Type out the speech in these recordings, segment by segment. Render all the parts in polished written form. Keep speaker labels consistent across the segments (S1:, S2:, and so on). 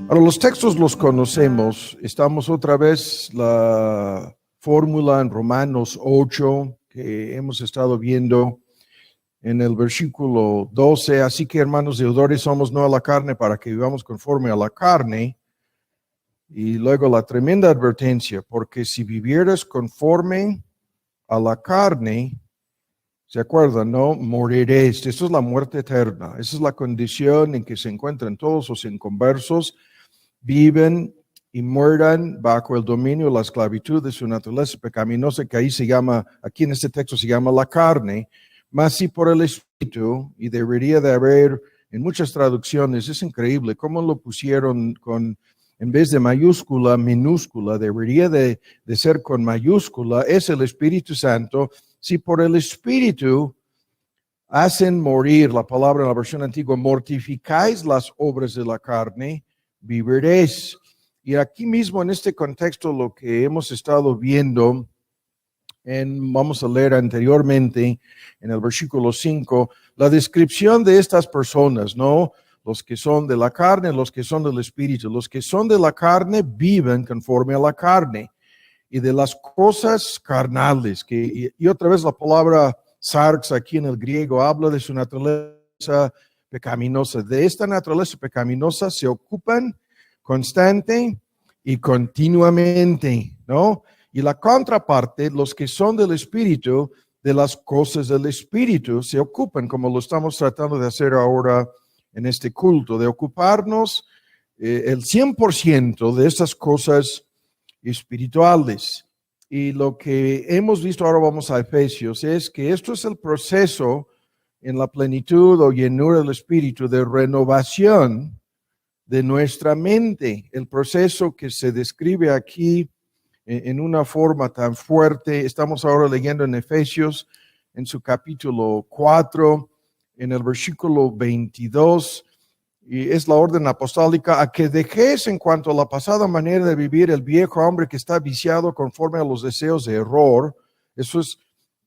S1: Ahora, los textos los conocemos. Estamos otra vez la fórmula en Romanos 8 que hemos estado viendo en el versículo 12. Así que, hermanos deudores, somos no a la carne para que vivamos conforme a la carne. Y luego la tremenda advertencia, porque si vivieras conforme a la carne, ¿se acuerdan? No moriréis. Esto es la muerte eterna. Esa es la condición en que se encuentran todos los inconversos. Viven y mueran bajo el dominio, la esclavitud de su naturaleza pecaminosa, que ahí se llama, aquí en este texto se llama la carne, mas si por el Espíritu, y debería de haber en muchas traducciones, es increíble cómo lo pusieron con, en vez de mayúscula, minúscula, debería de ser con mayúscula, es el Espíritu Santo. Si por el Espíritu hacen morir, la palabra en la versión antigua, mortificáis las obras de la carne, viviréis. Y aquí mismo en este contexto lo que hemos estado viendo, vamos a leer anteriormente en el versículo 5, la descripción de estas personas, ¿no? Los que son de la carne, los que son del espíritu. Los que son de la carne viven conforme a la carne y de las cosas carnales. Y otra vez la palabra sarx aquí en el griego habla de su naturaleza pecaminosa. De esta naturaleza pecaminosa se ocupan constante y continuamente, ¿no? Y la contraparte, los que son del Espíritu, de las cosas del Espíritu, se ocupan, como lo estamos tratando de hacer ahora en este culto, de ocuparnos el 100% de estas cosas espirituales. Y lo que hemos visto, ahora vamos a Efesios, es que esto es el proceso en la plenitud o llenura del Espíritu de renovación de nuestra mente, el proceso que se describe aquí en una forma tan fuerte. Estamos ahora leyendo en Efesios, en su capítulo 4, en el versículo 22, y es la orden apostólica, a que dejéis en cuanto a la pasada manera de vivir el viejo hombre que está viciado conforme a los deseos de error. Eso es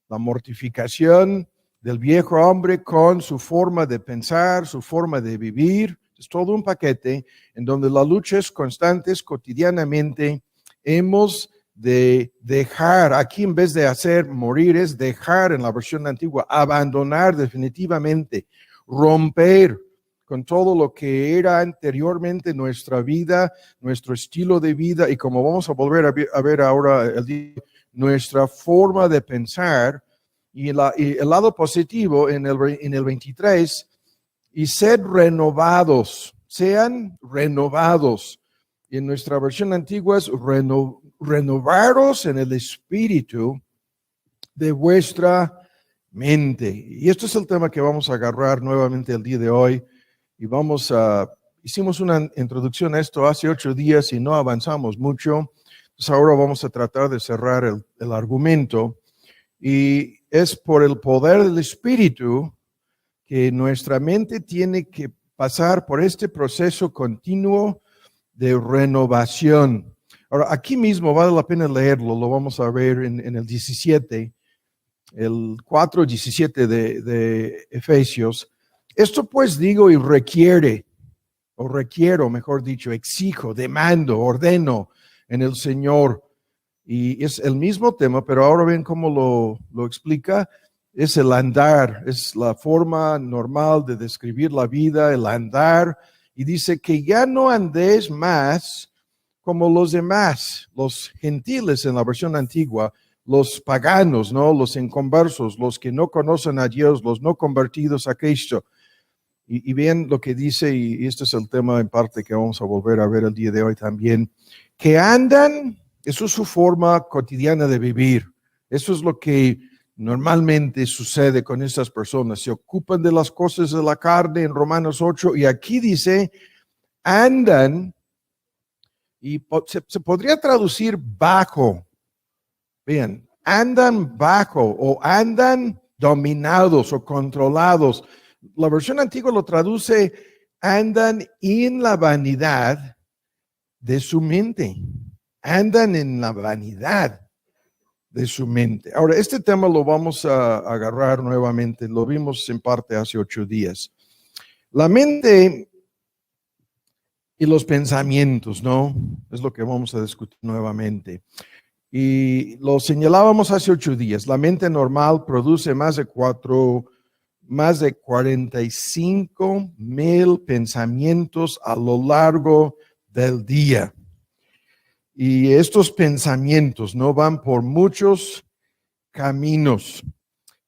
S1: la mortificación del viejo hombre con su forma de pensar, su forma de vivir. Es todo un paquete en donde la lucha es constante, cotidianamente. Hemos de dejar, aquí en vez de hacer morir, es dejar en la versión antigua, abandonar definitivamente, romper con todo lo que era anteriormente nuestra vida, nuestro estilo de vida, y como vamos a volver a ver ahora, nuestra forma de pensar, y el lado positivo en el 23, y sed renovados, sean renovados. Y en nuestra versión antigua es renovaros en el espíritu de vuestra mente. Y esto es el tema que vamos a agarrar nuevamente el día de hoy. Y hicimos una introducción a esto hace 8 días y no avanzamos mucho. Entonces ahora vamos a tratar de cerrar el argumento. Y es por el poder del Espíritu que nuestra mente tiene que pasar por este proceso continuo de renovación. Ahora, aquí mismo vale la pena leerlo, lo vamos a ver en el 17, el 4:17 de Efesios. Esto pues digo y requiero, mejor dicho, exijo, demando, ordeno en el Señor. Y es el mismo tema, pero ahora ven cómo lo explica. Es el andar, es la forma normal de describir la vida, el andar. Y dice que ya no andéis más como los demás, los gentiles en la versión antigua, los paganos, ¿no? Los inconversos, los que no conocen a Dios, los no convertidos a Cristo. Y bien lo que dice, y este es el tema en parte que vamos a volver a ver el día de hoy también, que andan, eso es su forma cotidiana de vivir. Eso es lo que normalmente sucede con estas personas. Se ocupan de las cosas de la carne en Romanos 8, y aquí dice, andan, y se podría traducir bajo. Bien, andan bajo o andan dominados o controlados. La versión antigua lo traduce, andan en la vanidad de su mente. Andan en la vanidad de su mente. Ahora, este tema lo vamos a agarrar nuevamente. Lo vimos en parte hace 8 días. La mente y los pensamientos, ¿no? Es lo que vamos a discutir nuevamente. Y lo señalábamos hace 8 días. La mente normal produce más de 45,000 pensamientos a lo largo del día. Y estos pensamientos no van por muchos caminos.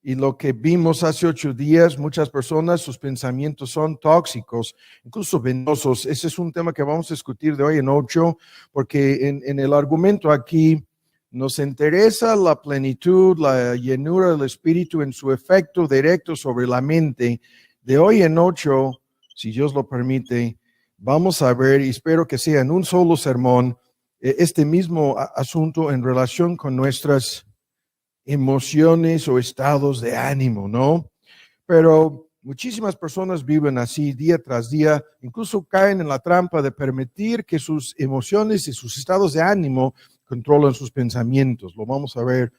S1: Y lo que vimos hace 8 días, muchas personas, sus pensamientos son tóxicos, incluso venenosos. Ese es un tema que vamos a discutir de hoy en 8, porque en el argumento aquí nos interesa la plenitud, la llenura del Espíritu en su efecto directo sobre la mente. De hoy en 8, si Dios lo permite, vamos a ver, y espero que sea en un solo sermón, este mismo asunto en relación con nuestras emociones o estados de ánimo, ¿no? Pero muchísimas personas viven así día tras día, incluso caen en la trampa de permitir que sus emociones y sus estados de ánimo controlen sus pensamientos. Lo vamos a ver,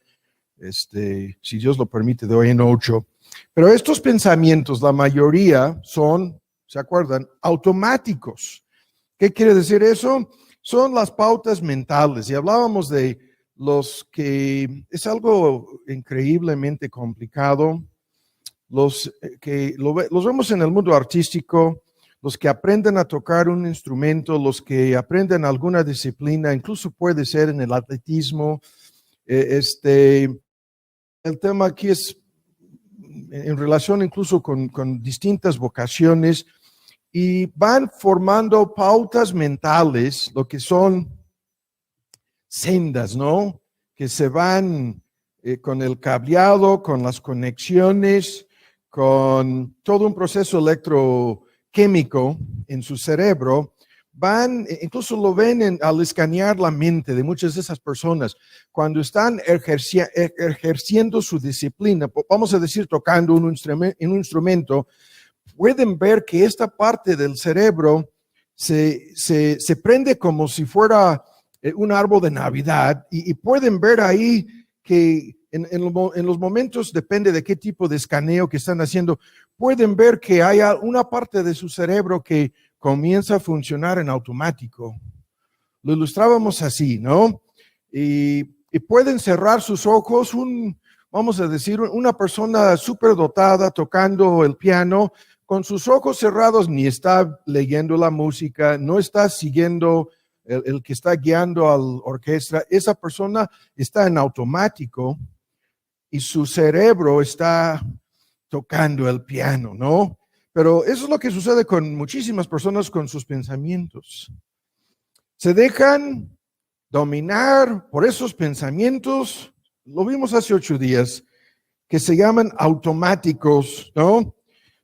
S1: si Dios lo permite, de hoy en 8. Pero estos pensamientos, la mayoría son, ¿se acuerdan?, automáticos. ¿Qué quiere decir eso? Son las pautas mentales. Y hablábamos de los que es algo increíblemente complicado, los que los vemos en el mundo artístico, los que aprenden a tocar un instrumento, los que aprenden alguna disciplina, incluso puede ser en el atletismo. El tema aquí es en relación incluso con distintas vocaciones, y van formando pautas mentales, lo que son sendas, ¿no? Que se van con el cableado, con las conexiones, con todo un proceso electroquímico en su cerebro. Van, incluso lo ven al escanear la mente de muchas de esas personas, cuando están ejerciendo su disciplina, vamos a decir, tocando un instrumento, pueden ver que esta parte del cerebro se prende como si fuera un árbol de Navidad, y pueden ver ahí que en los momentos, depende de qué tipo de escaneo que están haciendo, pueden ver que hay una parte de su cerebro que comienza a funcionar en automático. Lo ilustrábamos así, ¿no? Y pueden cerrar sus ojos, vamos a decir, una persona súper dotada tocando el piano, con sus ojos cerrados, ni está leyendo la música, no está siguiendo el que está guiando a la orquesta. Esa persona está en automático y su cerebro está tocando el piano, ¿no? Pero eso es lo que sucede con muchísimas personas con sus pensamientos. Se dejan dominar por esos pensamientos, lo vimos hace 8 días, que se llaman automáticos, ¿no?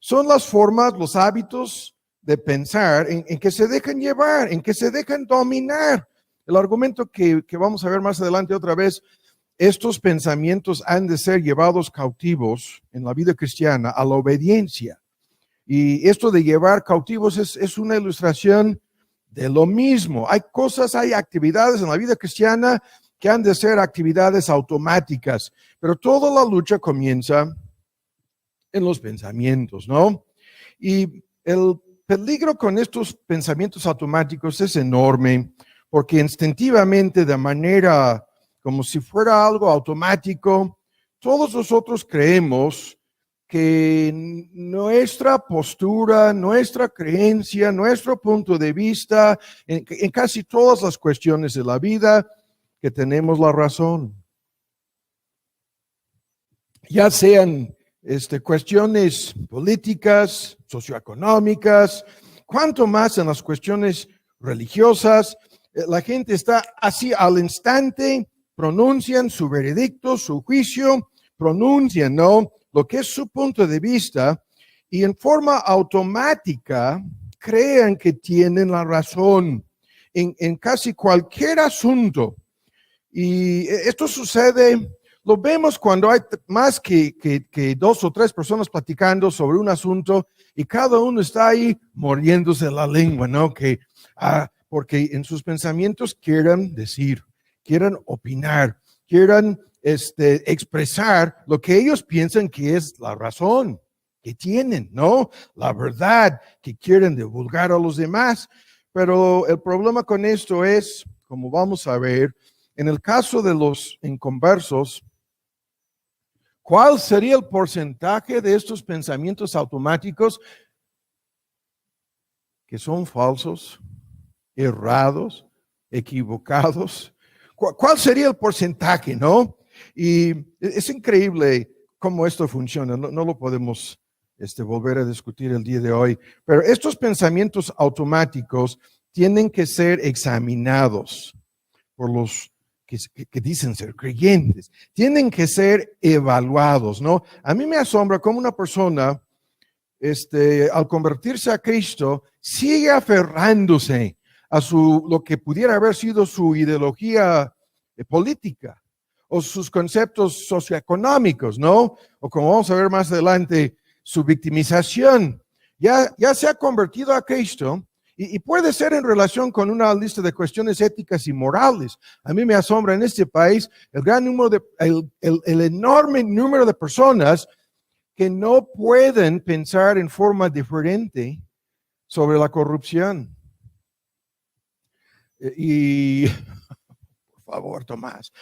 S1: Son las formas, los hábitos de pensar en que se dejan llevar, en que se dejan dominar. El argumento que vamos a ver más adelante otra vez, estos pensamientos han de ser llevados cautivos en la vida cristiana a la obediencia. Y esto de llevar cautivos es una ilustración de lo mismo. Hay actividades en la vida cristiana que han de ser actividades automáticas, pero toda la lucha comienza en los pensamientos, ¿no? Y el peligro con estos pensamientos automáticos es enorme, porque instintivamente, de manera como si fuera algo automático, todos nosotros creemos que nuestra postura, nuestra creencia, nuestro punto de vista, en casi todas las cuestiones de la vida, que tenemos la razón. Ya sean cuestiones políticas, socioeconómicas, cuanto más en las cuestiones religiosas, la gente está así al instante, pronuncian su veredicto, su juicio, pronuncian, ¿no?, lo que es su punto de vista, y en forma automática crean que tienen la razón en casi cualquier asunto. Y esto sucede, lo vemos cuando hay más que 2 o 3 personas platicando sobre un asunto y cada uno está ahí mordiéndose la lengua, ¿no? Porque en sus pensamientos quieran decir, quieran opinar, quieran expresar lo que ellos piensan que es la razón que tienen, ¿no? La verdad que quieren divulgar a los demás. Pero el problema con esto es, como vamos a ver, en el caso de los inconversos, ¿cuál sería el porcentaje de estos pensamientos automáticos que son falsos, errados, equivocados? ¿Cuál sería el porcentaje, no? Y es increíble cómo esto funciona. No lo podemos volver a discutir el día de hoy. Pero estos pensamientos automáticos tienen que ser examinados por los que dicen ser creyentes. Tienen que ser evaluados, ¿no? A mí me asombra cómo una persona, al convertirse a Cristo, sigue aferrándose a lo que pudiera haber sido su ideología política o sus conceptos socioeconómicos, ¿no? O como vamos a ver más adelante, su victimización. Ya se ha convertido a Cristo y puede ser en relación con una lista de cuestiones éticas y morales. A mí me asombra en este país el enorme número de personas que no pueden pensar en forma diferente sobre la corrupción. Y, por favor, Tomás.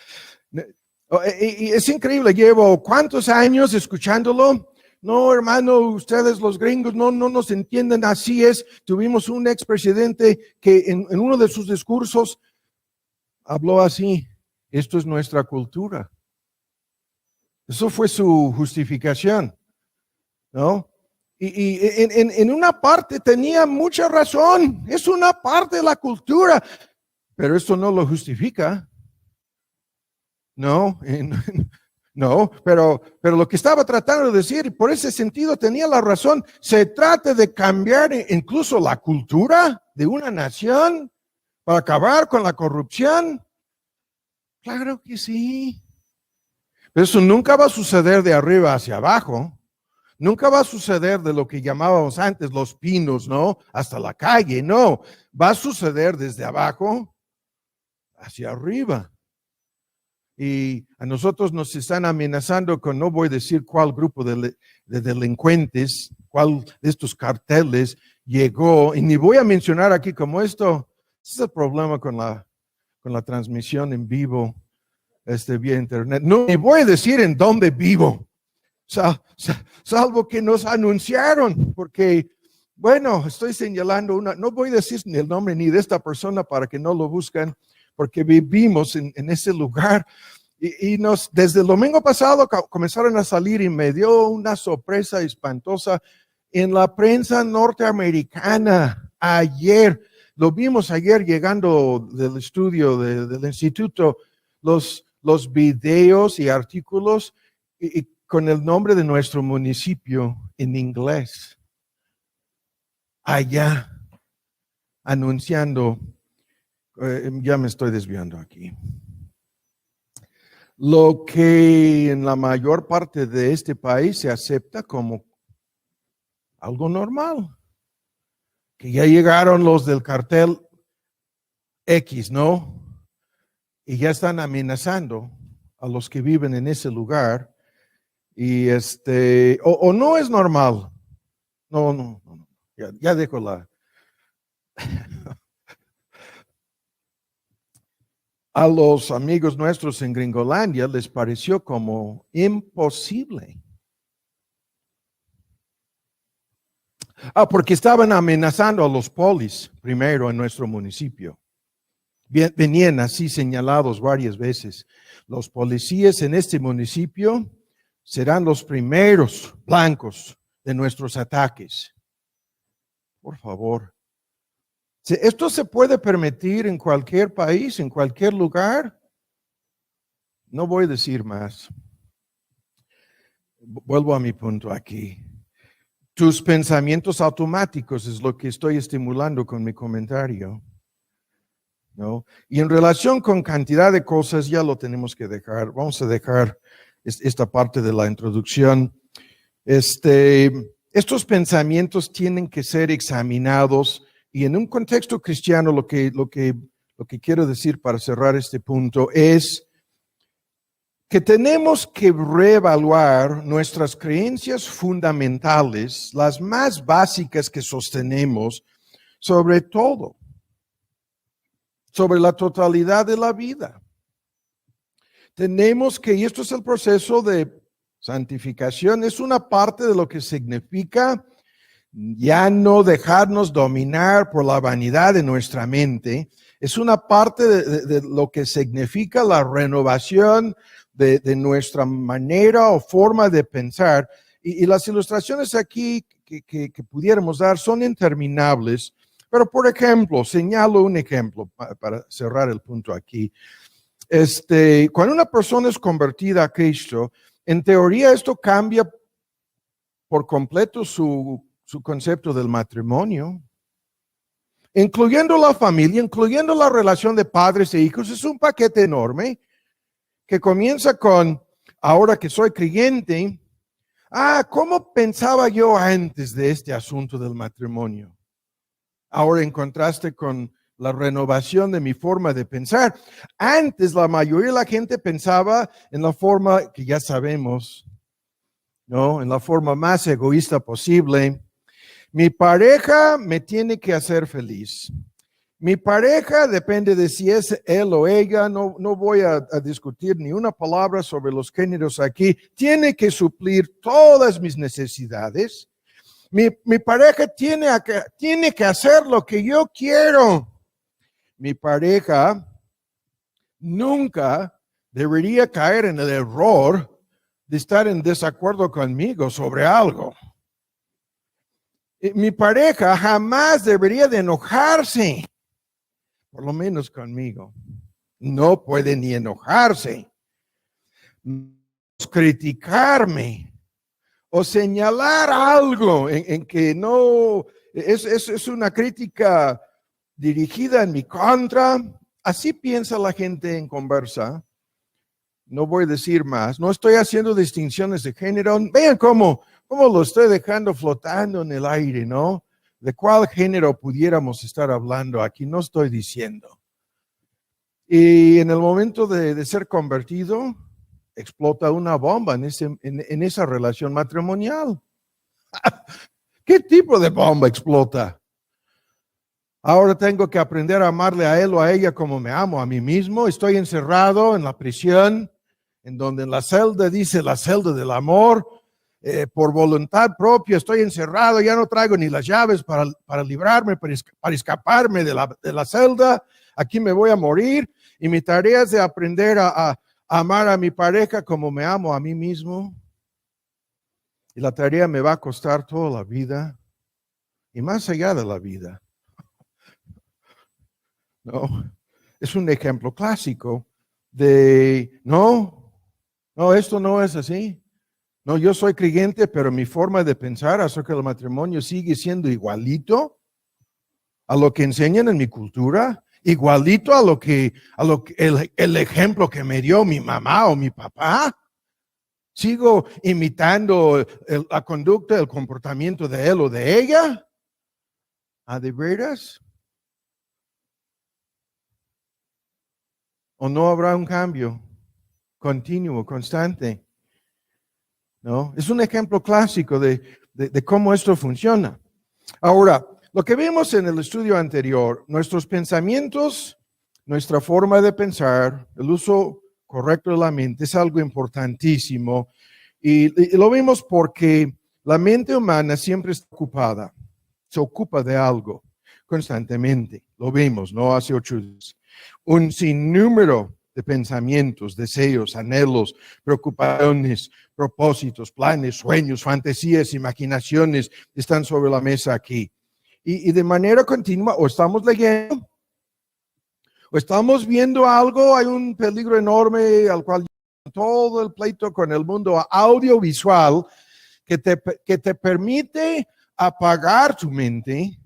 S1: Y es increíble, llevo ¿cuántos años escuchándolo? No, hermano, ustedes los gringos no nos entienden, así es. Tuvimos un expresidente que en uno de sus discursos habló así: esto es nuestra cultura. Eso fue su justificación, ¿no? Y en una parte tenía mucha razón, es una parte de la cultura, pero esto no lo justifica. No, no, pero lo que estaba tratando de decir, por ese sentido tenía la razón, se trata de cambiar incluso la cultura de una nación para acabar con la corrupción. Claro que sí. Pero eso nunca va a suceder de arriba hacia abajo. Nunca va a suceder de lo que llamábamos antes los pinos, ¿no? Hasta la calle, no. Va a suceder desde abajo hacia arriba. Y a nosotros nos están amenazando con, no voy a decir cuál grupo de delincuentes, cuál de estos carteles llegó, y ni voy a mencionar aquí como esto. Ese es el problema con la transmisión en vivo vía internet. No, ni voy a decir en dónde vivo, salvo que nos anunciaron, porque, bueno, estoy señalando no voy a decir ni el nombre ni de esta persona para que no lo busquen, porque vivimos en ese lugar. Y desde el domingo pasado comenzaron a salir y me dio una sorpresa espantosa en la prensa norteamericana. Ayer, lo vimos ayer llegando del estudio del instituto, los videos y artículos y con el nombre de nuestro municipio en inglés. Allá, anunciando. Ya me estoy desviando aquí. Lo que en la mayor parte de este país se acepta como algo normal. Que ya llegaron los del cartel X, ¿no? Y ya están amenazando a los que viven en ese lugar. Y o no es normal. No. Ya dejo la... A los amigos nuestros en Gringolandia les pareció como imposible. Porque estaban amenazando a los polis primero en nuestro municipio. Venían así señalados varias veces. Los policías en este municipio serán los primeros blancos de nuestros ataques. Por favor. ¿Esto se puede permitir en cualquier país, en cualquier lugar? No voy a decir más. Vuelvo a mi punto aquí. Tus pensamientos automáticos es lo que estoy estimulando con mi comentario, ¿no? Y en relación con cantidad de cosas, ya lo tenemos que dejar. Vamos a dejar esta parte de la introducción. Estos pensamientos tienen que ser examinados. Y en un contexto cristiano, lo que quiero decir para cerrar este punto es que tenemos que reevaluar nuestras creencias fundamentales, las más básicas que sostenemos, sobre todo sobre la totalidad de la vida. Tenemos que, y esto es el proceso de santificación, es una parte de lo que significa ya no dejarnos dominar por la vanidad de nuestra mente. Es una parte de lo que significa la renovación de nuestra manera o forma de pensar. Y las ilustraciones aquí que pudiéramos dar son interminables. Pero, por ejemplo, señalo un ejemplo para cerrar el punto aquí. Cuando una persona es convertida a Cristo, en teoría esto cambia por completo su concepto del matrimonio, incluyendo la familia, incluyendo la relación de padres e hijos. Es un paquete enorme que comienza con, ahora que soy creyente, ¿cómo pensaba yo antes de este asunto del matrimonio? Ahora en contraste con la renovación de mi forma de pensar. Antes la mayoría de la gente pensaba en la forma que ya sabemos, ¿no? En la forma más egoísta posible. Mi pareja me tiene que hacer feliz. Mi pareja depende de si es él o ella. No voy a discutir ni una palabra sobre los géneros aquí. Tiene que suplir todas mis necesidades. Mi pareja tiene que hacer lo que yo quiero. Mi pareja nunca debería caer en el error de estar en desacuerdo conmigo sobre algo. Mi pareja jamás debería de enojarse, por lo menos conmigo. No puede ni enojarse, criticarme o señalar algo en que no es una crítica dirigida en mi contra. Así piensa la gente en conversa. No voy a decir más. No estoy haciendo distinciones de género. Vean cómo lo estoy dejando flotando en el aire, ¿no? ¿De cuál género pudiéramos estar hablando aquí? No estoy diciendo. Y en el momento de ser convertido, explota una bomba en esa relación matrimonial. ¿Qué tipo de bomba explota? Ahora tengo que aprender a amarle a él o a ella como me amo a mí mismo. Estoy encerrado en la prisión, en donde en la celda dice la celda del amor. Por voluntad propia estoy encerrado, ya no traigo ni las llaves para librarme, para escaparme de la celda. Aquí me voy a morir y mi tarea es de aprender a amar a mi pareja como me amo a mí mismo. Y la tarea me va a costar toda la vida y más allá de la vida. No, es un ejemplo clásico de, no, esto no es así. No, yo soy creyente, pero mi forma de pensar acerca del matrimonio sigue siendo igualito a lo que enseñan en mi cultura, igualito a lo que el ejemplo que me dio mi mamá o mi papá. Sigo imitando la conducta, el comportamiento de él o de ella. ¿De veras? ¿O no habrá un cambio continuo, constante? ¿No? Es un ejemplo clásico de cómo esto funciona. Ahora, lo que vimos en el estudio anterior, nuestros pensamientos, nuestra forma de pensar, el uso correcto de la mente es algo importantísimo. Y lo vimos porque la mente humana siempre está ocupada, se ocupa de algo constantemente. Lo vimos, ¿no? Hace 8 días. Un sinnúmero de pensamientos, deseos, anhelos, preocupaciones, propósitos, planes, sueños, fantasías, imaginaciones están sobre la mesa aquí. Y de manera continua, o estamos leyendo, o estamos viendo algo, hay un peligro enorme al cual todo el pleito con el mundo audiovisual que te permite apagar tu mente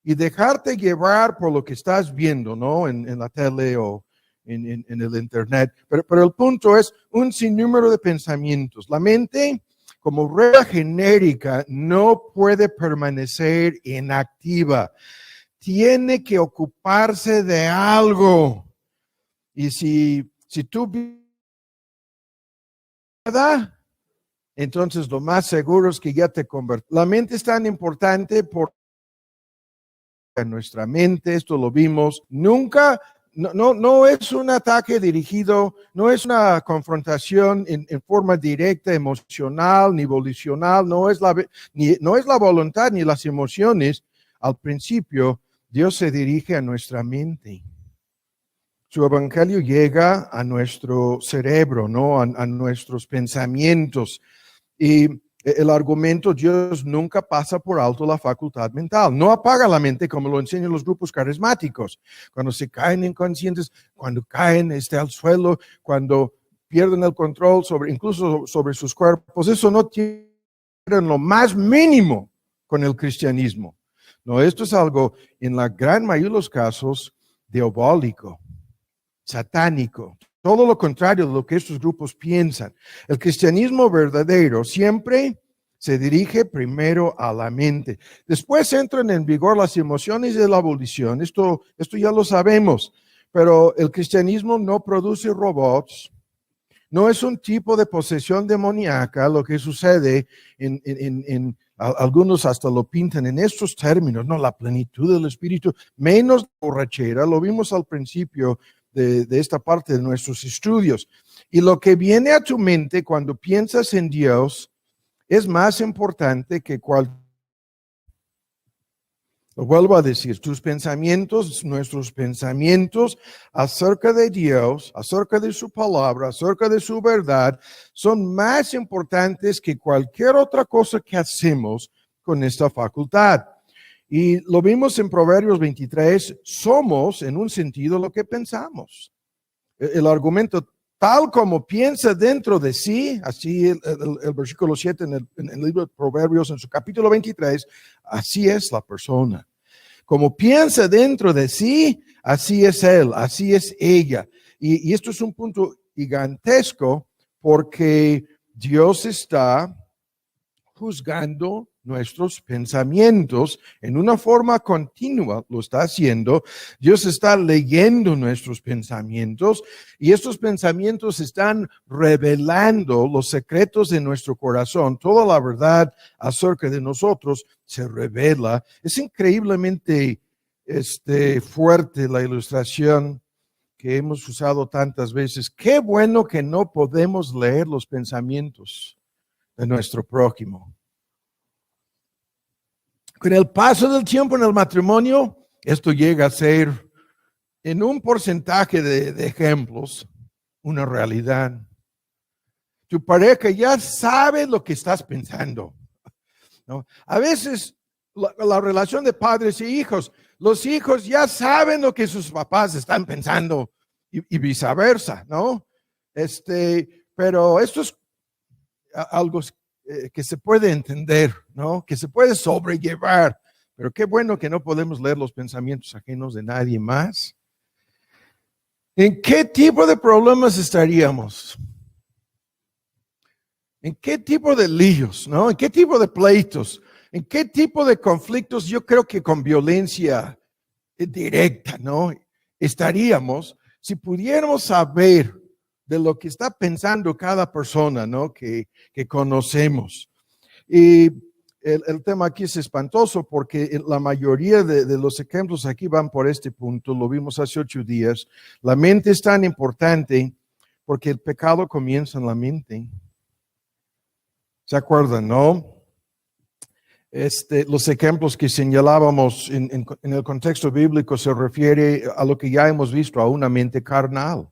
S1: y dejarte llevar por lo que estás viendo, ¿no? En la tele o en el internet. Pero el punto es un sinnúmero de pensamientos. La mente, como regla genérica, no puede permanecer inactiva. Tiene que ocuparse de algo. Y si tú ¿verdad? Entonces lo más seguro es que ya te convertiste. La mente es tan importante porque nuestra mente, esto lo vimos, nunca no es un ataque dirigido, no es una confrontación en forma directa, emocional, ni volicional, no es la voluntad ni las emociones. Al principio, Dios se dirige a nuestra mente. Su evangelio llega a nuestro cerebro, ¿no? A nuestros pensamientos. Y el argumento, Dios nunca pasa por alto la facultad mental. No apaga la mente como lo enseñan los grupos carismáticos. Cuando se caen inconscientes, cuando caen al suelo, cuando pierden el control incluso sobre sus cuerpos. Eso no tiene lo más mínimo con el cristianismo. No, esto es algo, en la gran mayoría de los casos, diabólico, satánico. Todo lo contrario de lo que estos grupos piensan. El cristianismo verdadero siempre se dirige primero a la mente. Después entran en vigor las emociones de la abolición. Esto ya lo sabemos. Pero el cristianismo no produce robots. No es un tipo de posesión demoníaca lo que sucede en algunos hasta lo pintan en estos términos, ¿no? La plenitud del Espíritu, menos borrachera. Lo vimos al principio de esta parte de nuestros estudios. Y lo que viene a tu mente cuando piensas en Dios es más importante que lo vuelvo a decir, nuestros pensamientos acerca de Dios, acerca de su palabra, acerca de su verdad, son más importantes que cualquier otra cosa que hacemos con esta facultad. Y lo vimos en Proverbios 23, somos en un sentido lo que pensamos. El argumento, tal como piensa dentro de sí, así el versículo 7 en el libro de Proverbios, en su capítulo 23, así es la persona. Como piensa dentro de sí, así es él, así es ella. Y esto es un punto gigantesco porque Dios está juzgando nuestros pensamientos en una forma continua, lo está haciendo. Dios está leyendo nuestros pensamientos y estos pensamientos están revelando los secretos de nuestro corazón. Toda la verdad acerca de nosotros se revela. Es increíblemente fuerte la ilustración que hemos usado tantas veces. Qué bueno que no podemos leer los pensamientos de nuestro prójimo. Con el paso del tiempo en el matrimonio, esto llega a ser, en un porcentaje de ejemplos, una realidad. Tu pareja ya sabe lo que estás pensando, ¿no? A veces la relación de padres y hijos, los hijos ya saben lo que sus papás están pensando y viceversa, ¿no? Pero esto es algo que se puede entender, ¿no? Que se puede sobrellevar, pero qué bueno que no podemos leer los pensamientos ajenos de nadie más. ¿En qué tipo de problemas estaríamos? ¿En qué tipo de líos, no? ¿En qué tipo de pleitos? ¿En qué tipo de conflictos? Yo creo que con violencia directa, ¿no? Estaríamos si pudiéramos saber de lo que está pensando cada persona, ¿no? Que conocemos. Y el tema aquí es espantoso porque la mayoría de los ejemplos aquí van por este punto, lo vimos hace 8 días. La mente es tan importante porque el pecado comienza en la mente. ¿Se acuerdan, no? Los ejemplos que señalábamos en el contexto bíblico se refiere a lo que ya hemos visto, a una mente carnal,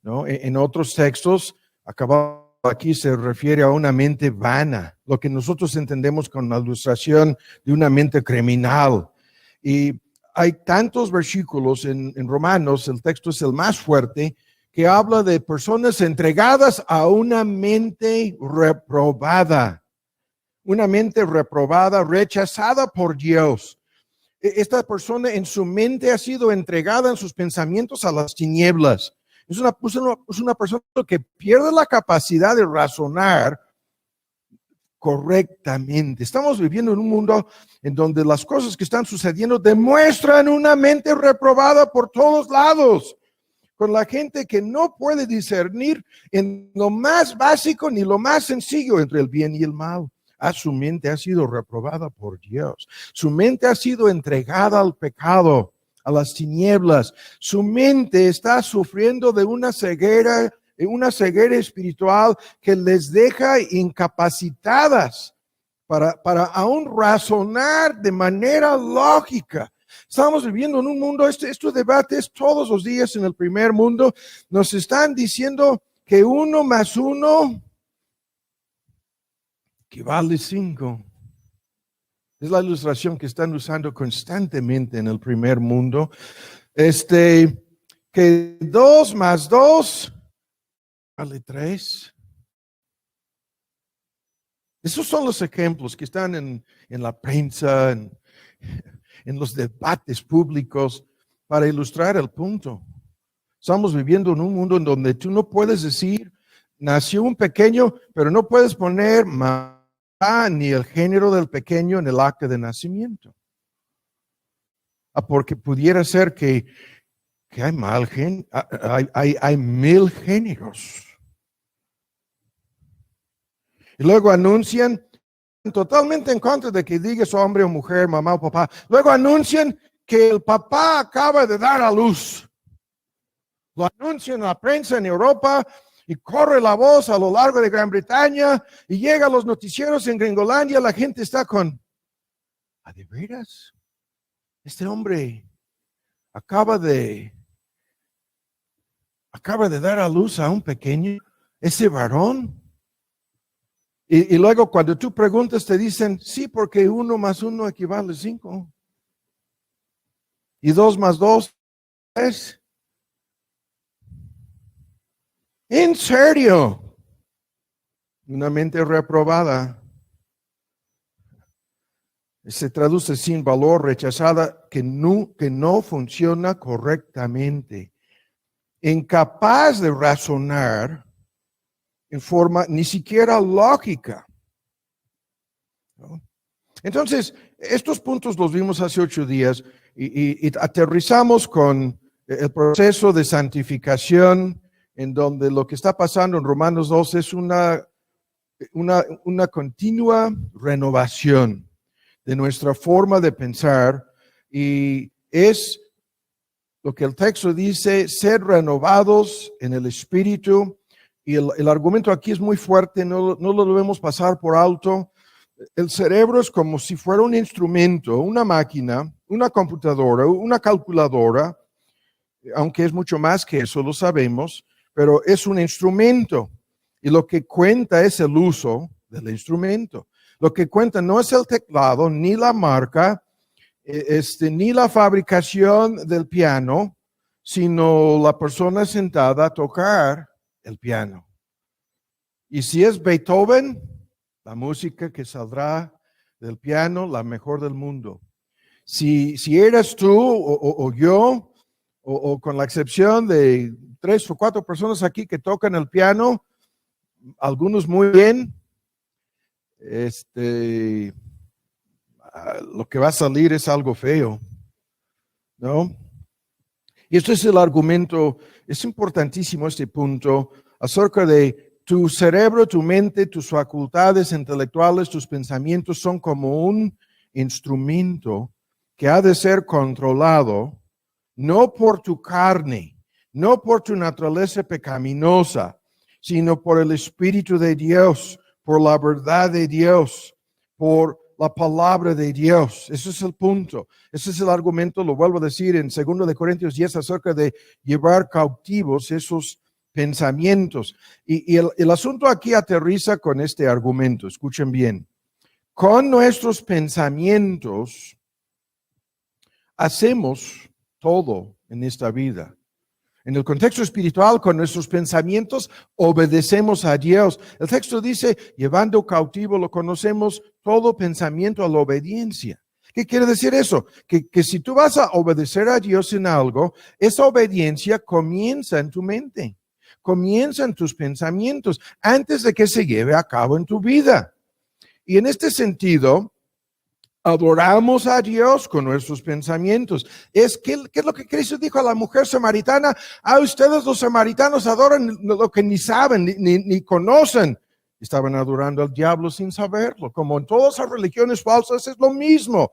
S1: ¿no? En otros textos, aquí se refiere a una mente vana, lo que nosotros entendemos con la ilustración de una mente criminal. Y hay tantos versículos en Romanos, el texto es el más fuerte, que habla de personas entregadas a una mente reprobada. Una mente reprobada, rechazada por Dios. Esta persona en su mente ha sido entregada en sus pensamientos a las tinieblas. Es una persona que pierde la capacidad de razonar correctamente. Estamos viviendo en un mundo en donde las cosas que están sucediendo demuestran una mente reprobada por todos lados, con la gente que no puede discernir en lo más básico ni lo más sencillo entre el bien y el mal. Su mente ha sido reprobada por Dios. Su mente ha sido entregada al pecado, a las tinieblas. Su mente está sufriendo de una ceguera espiritual que les deja incapacitadas para aún razonar de manera lógica. Estamos viviendo en un mundo, estos debates todos los días en el primer mundo nos están diciendo que 1 más 1 equivale 5. Es la ilustración que están usando constantemente en el primer mundo. Que 2 más 2 vale 3. Esos son los ejemplos que están en la prensa, en los debates públicos, para ilustrar el punto. Estamos viviendo en un mundo en donde tú no puedes decir, nació un pequeño, pero no puedes poner ni el género del pequeño en el acta de nacimiento. Porque pudiera ser que hay 1000 géneros. Y luego anuncian, totalmente en contra de que digas hombre o mujer, mamá o papá. Luego anuncian que el papá acaba de dar a luz. Lo anuncian en la prensa en Europa y corre la voz a lo largo de Gran Bretaña y llega a los noticieros en Gringolandia. La gente está con, ¿a de veras? Este hombre acaba de dar a luz a un pequeño, ese varón. Y luego cuando tú preguntas te dicen, sí, porque 1 más 1 equivale 5. Y 2 más 2 es. ¿En serio? Una mente reprobada se traduce sin valor, rechazada, que no funciona correctamente, incapaz de razonar en forma ni siquiera lógica. ¿No? Entonces, estos puntos los vimos hace 8 días y aterrizamos con el proceso de santificación, en donde lo que está pasando en Romanos 2 es una continua renovación de nuestra forma de pensar, y es lo que el texto dice, ser renovados en el espíritu. Y el argumento aquí es muy fuerte, no lo debemos pasar por alto. El cerebro es como si fuera un instrumento, una máquina, una computadora, una calculadora, aunque es mucho más que eso, lo sabemos, pero es un instrumento. Y lo que cuenta es el uso del instrumento. Lo que cuenta no es el teclado, ni la marca, ni la fabricación del piano, sino la persona sentada a tocar el piano. Y si es Beethoven, la música que saldrá del piano, la mejor del mundo. Si eres tú o yo, o con la excepción de 3 o 4 personas aquí que tocan el piano, algunos muy bien, lo que va a salir es algo feo, ¿no? Y esto es el argumento, es importantísimo este punto, acerca de tu cerebro, tu mente, tus facultades intelectuales, tus pensamientos son como un instrumento que ha de ser controlado, no por tu carne, no por tu naturaleza pecaminosa, sino por el Espíritu de Dios, por la verdad de Dios, por la palabra de Dios. Ese es el punto. Ese es el argumento, lo vuelvo a decir en 2 Corintios 10 acerca de llevar cautivos esos pensamientos. Y el asunto aquí aterriza con este argumento. Escuchen bien. Con nuestros pensamientos hacemos todo en esta vida. En el contexto espiritual, con nuestros pensamientos, obedecemos a Dios. El texto dice, llevando cautivo, lo conocemos, todo pensamiento a la obediencia. ¿Qué quiere decir eso? Que si tú vas a obedecer a Dios en algo, esa obediencia comienza en tu mente, comienza en tus pensamientos, antes de que se lleve a cabo en tu vida. Y en este sentido, adoramos a Dios con nuestros pensamientos. ¿Qué es lo que Cristo dijo a la mujer samaritana? Ustedes los samaritanos adoran lo que ni saben, ni conocen. Estaban adorando al diablo sin saberlo. Como en todas las religiones falsas es lo mismo.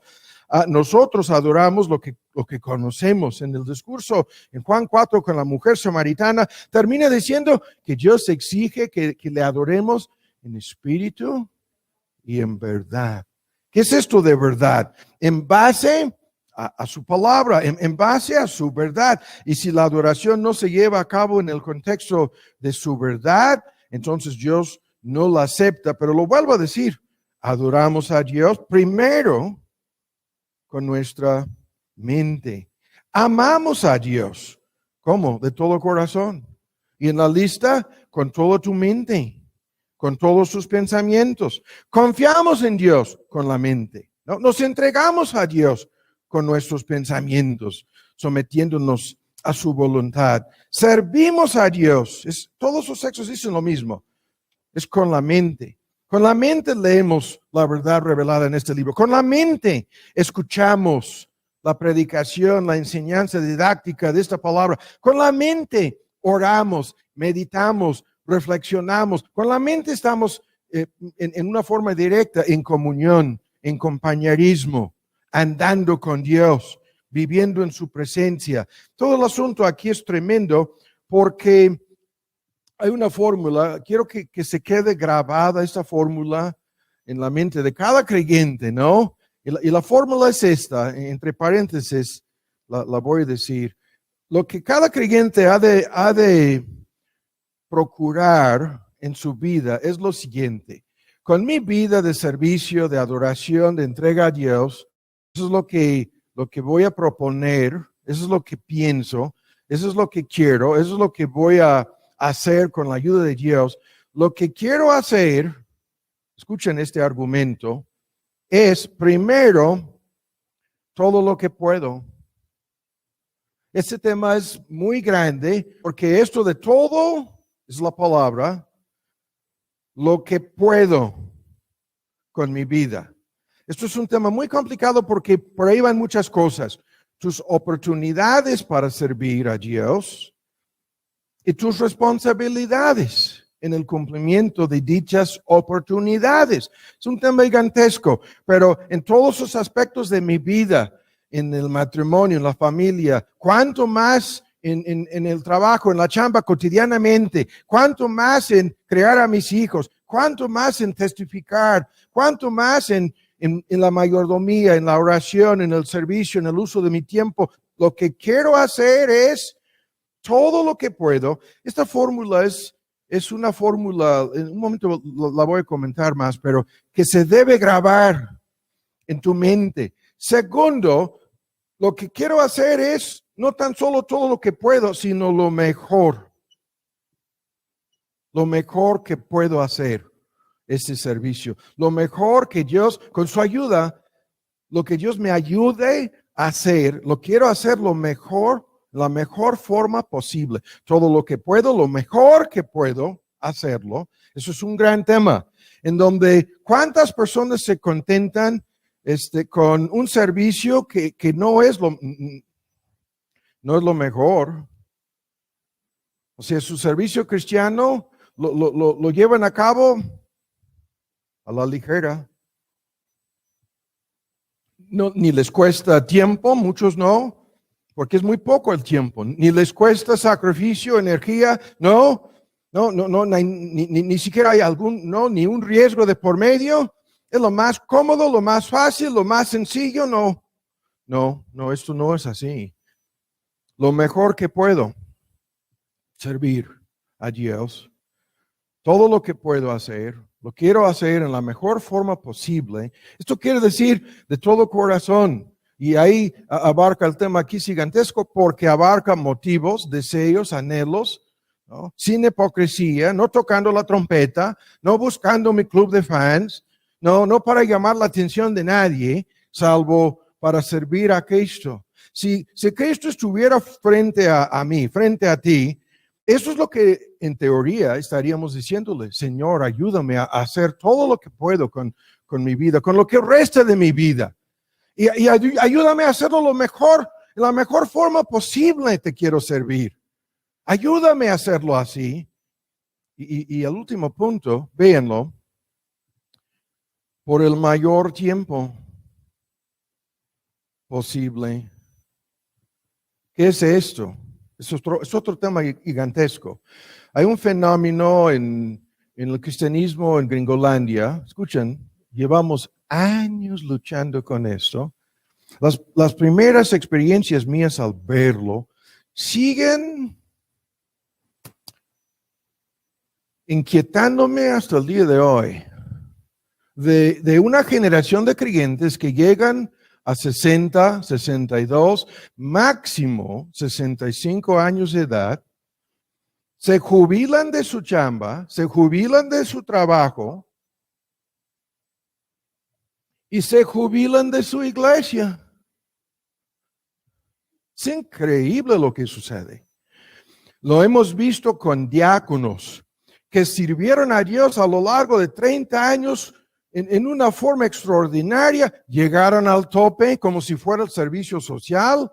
S1: Nosotros adoramos lo que conocemos. En el discurso en Juan 4 con la mujer samaritana, termina diciendo que Dios exige que le adoremos en espíritu y en verdad. ¿Qué es esto de verdad? En base a su palabra, en base a su verdad. Y si la adoración no se lleva a cabo en el contexto de su verdad, entonces Dios no la acepta. Pero lo vuelvo a decir, adoramos a Dios primero con nuestra mente. Amamos a Dios. ¿Cómo? De todo corazón. Y en la lista, con toda tu mente, con todos sus pensamientos. Confiamos en Dios con la mente. ¿No? Nos entregamos a Dios con nuestros pensamientos, sometiéndonos a su voluntad. Servimos a Dios. Todos los textos dicen lo mismo. Es con la mente. Con la mente leemos la verdad revelada en este libro. Con la mente escuchamos la predicación, la enseñanza didáctica de esta palabra. Con la mente oramos, meditamos, reflexionamos. Con la mente estamos en una forma directa en comunión, en compañerismo, andando con Dios, viviendo en su presencia. Todo el asunto aquí es tremendo porque hay una fórmula, quiero que se quede grabada esta fórmula en la mente de cada creyente, ¿no? Y la fórmula es esta, entre paréntesis, la voy a decir. Lo que cada creyente ha de procurar en su vida es lo siguiente. Con mi vida de servicio, de adoración, de entrega a Dios, eso es lo que voy a proponer, eso es lo que pienso, eso es lo que quiero, eso es lo que voy a hacer con la ayuda de Dios. Lo que quiero hacer, escuchen este argumento, es primero todo lo que puedo. Este tema es muy grande porque esto de todo es la palabra, lo que puedo con mi vida. Esto es un tema muy complicado porque por ahí van muchas cosas. Tus oportunidades para servir a Dios y tus responsabilidades en el cumplimiento de dichas oportunidades. Es un tema gigantesco, pero en todos los aspectos de mi vida, en el matrimonio, en la familia, cuánto más en el trabajo, en la chamba cotidianamente, cuánto más en crear a mis hijos, cuánto más en testificar, cuánto más en la mayordomía, en la oración, en el servicio, en el uso de mi tiempo. Lo que quiero hacer es todo lo que puedo. Esta fórmula es una fórmula, en un momento la voy a comentar más, pero que se debe grabar en tu mente. Segundo, lo que quiero hacer es no tan solo todo lo que puedo, sino lo mejor. Lo mejor que puedo hacer este servicio. Lo mejor que Dios, con su ayuda, lo que Dios me ayude a hacer, lo quiero hacer lo mejor, la mejor forma posible. Todo lo que puedo, lo mejor que puedo hacerlo. Eso es un gran tema, en donde cuántas personas se contentan con un servicio que no es lo mejor. O sea, su servicio cristiano lo llevan a cabo a la ligera. No, ni les cuesta tiempo, muchos no, porque es muy poco el tiempo. Ni les cuesta sacrificio, energía, no, ni siquiera hay ni un riesgo de por medio. Es lo más cómodo, lo más fácil, lo más sencillo. No, esto no es así. Lo mejor que puedo, servir a Dios. Todo lo que puedo hacer, lo quiero hacer en la mejor forma posible. Esto quiere decir de todo corazón. Y ahí abarca el tema aquí gigantesco porque abarca motivos, deseos, anhelos, ¿no? Sin hipocresía, no tocando la trompeta, no buscando mi club de fans, no para llamar la atención de nadie, salvo para servir a Cristo. Si Cristo estuviera frente a mí, frente a ti, eso es lo que en teoría estaríamos diciéndole: Señor, ayúdame a hacer todo lo que puedo con mi vida, con lo que resta de mi vida. Y ayúdame a hacerlo lo mejor, la mejor forma posible te quiero servir. Ayúdame a hacerlo así. Y el último punto, véanlo, por el mayor tiempo. posible. ¿Qué es esto? Es otro tema gigantesco. Hay un fenómeno en el cristianismo en Gringolandia. Escuchen, llevamos años luchando con esto. Las primeras experiencias mías al verlo siguen inquietándome hasta el día de hoy. De una generación de creyentes que llegan a 60, 62, máximo 65 años de edad, se jubilan de su chamba, se jubilan de su trabajo y se jubilan de su iglesia. Es increíble lo que sucede. Lo hemos visto con diáconos que sirvieron a Dios a lo largo de 30 años en una forma extraordinaria, llegaron al tope como si fuera el servicio social,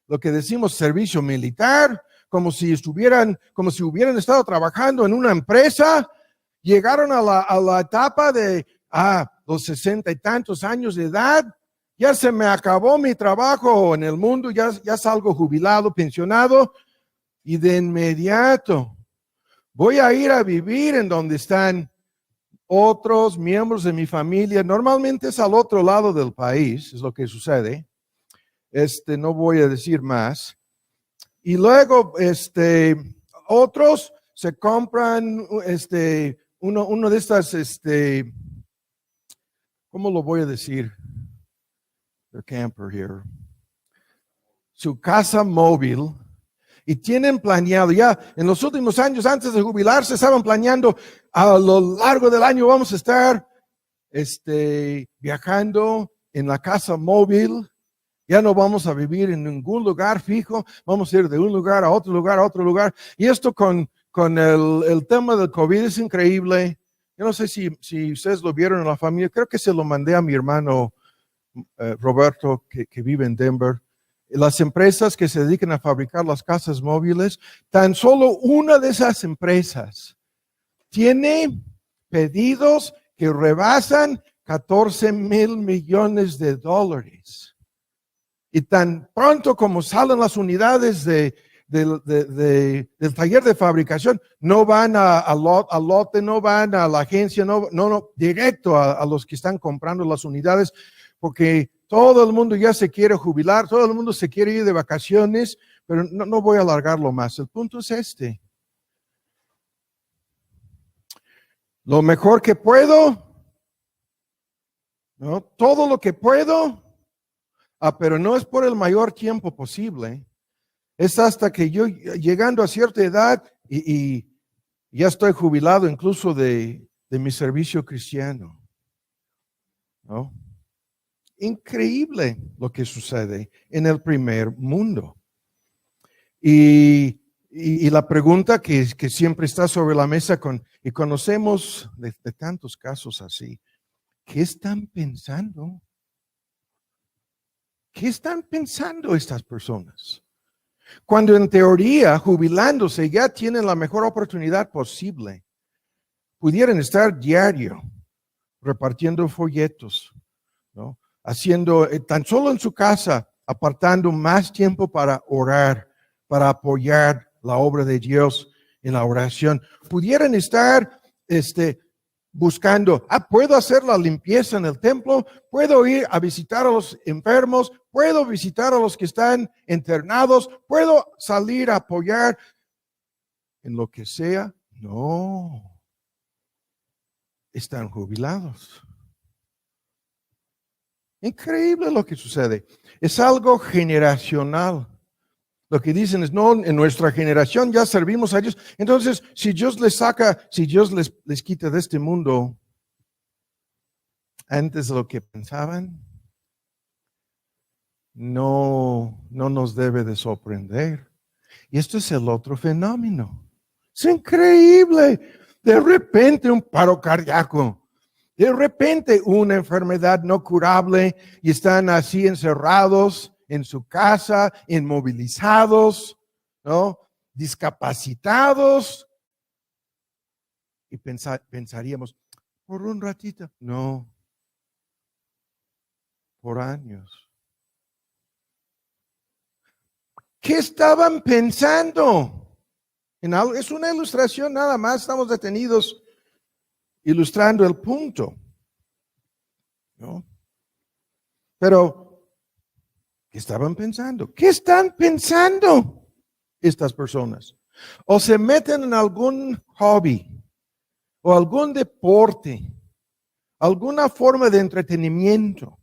S1: lo que decimos servicio militar, como si hubieran estado trabajando en una empresa, llegaron a la etapa de los 60 y tantos años de edad, ya se me acabó mi trabajo en el mundo, ya salgo jubilado, pensionado, y de inmediato voy a ir a vivir en donde están otros miembros de mi familia. Normalmente es al otro lado del país, es lo que sucede. No voy a decir más. Y luego, otros se compran, uno de estas, ¿cómo lo voy a decir? The camper here. Su casa móvil. Y tienen planeado, ya en los últimos años antes de jubilarse, estaban planeando a lo largo del año vamos a estar viajando en la casa móvil. Ya no vamos a vivir en ningún lugar fijo, vamos a ir de un lugar a otro lugar, a otro lugar. Y esto con el tema del COVID es increíble. Yo no sé si ustedes lo vieron en la familia, creo que se lo mandé a mi hermano Roberto, que vive en Denver. Las empresas que se dedican a fabricar las casas móviles, tan solo una de esas empresas tiene pedidos que rebasan 14 mil millones de dólares. Y tan pronto como salen las unidades del taller de fabricación, no van al lote, no van a la agencia, no, directo a los que están comprando las unidades, porque todo el mundo ya se quiere jubilar, todo el mundo se quiere ir de vacaciones, pero no voy a alargarlo más. El punto es este. Lo mejor que puedo, ¿no? Todo lo que puedo, pero no es por el mayor tiempo posible. Es hasta que yo, llegando a cierta edad, y ya estoy jubilado incluso de mi servicio cristiano, ¿no? Increíble lo que sucede en el primer mundo. Y la pregunta que siempre está sobre la mesa, y conocemos de tantos casos así, ¿qué están pensando? ¿Qué están pensando estas personas? Cuando en teoría, jubilándose, ya tienen la mejor oportunidad posible. Pudieran estar diario repartiendo folletos, ¿no? Haciendo, tan solo en su casa, apartando más tiempo para orar, para apoyar la obra de Dios en la oración. Pudieran estar buscando, puedo hacer la limpieza en el templo, puedo ir a visitar a los enfermos, puedo visitar a los que están internados, puedo salir a apoyar en lo que sea. No, están jubilados. Increíble lo que sucede. Es algo generacional. Lo que dicen es, no, en nuestra generación ya servimos a Dios. Entonces, si Dios les quita de este mundo antes de lo que pensaban, no nos debe de sorprender. Y esto es el otro fenómeno. Es increíble. De repente un paro cardíaco. De repente una enfermedad no curable y están así encerrados en su casa, inmovilizados, ¿no? Discapacitados. Y pensaríamos, por un ratito. No, por años. ¿Qué estaban pensando? Es una ilustración nada más, estamos detenidos ilustrando el punto, ¿no? Pero, ¿qué estaban pensando? ¿Qué están pensando estas personas? O se meten en algún hobby o algún deporte, alguna forma de entretenimiento.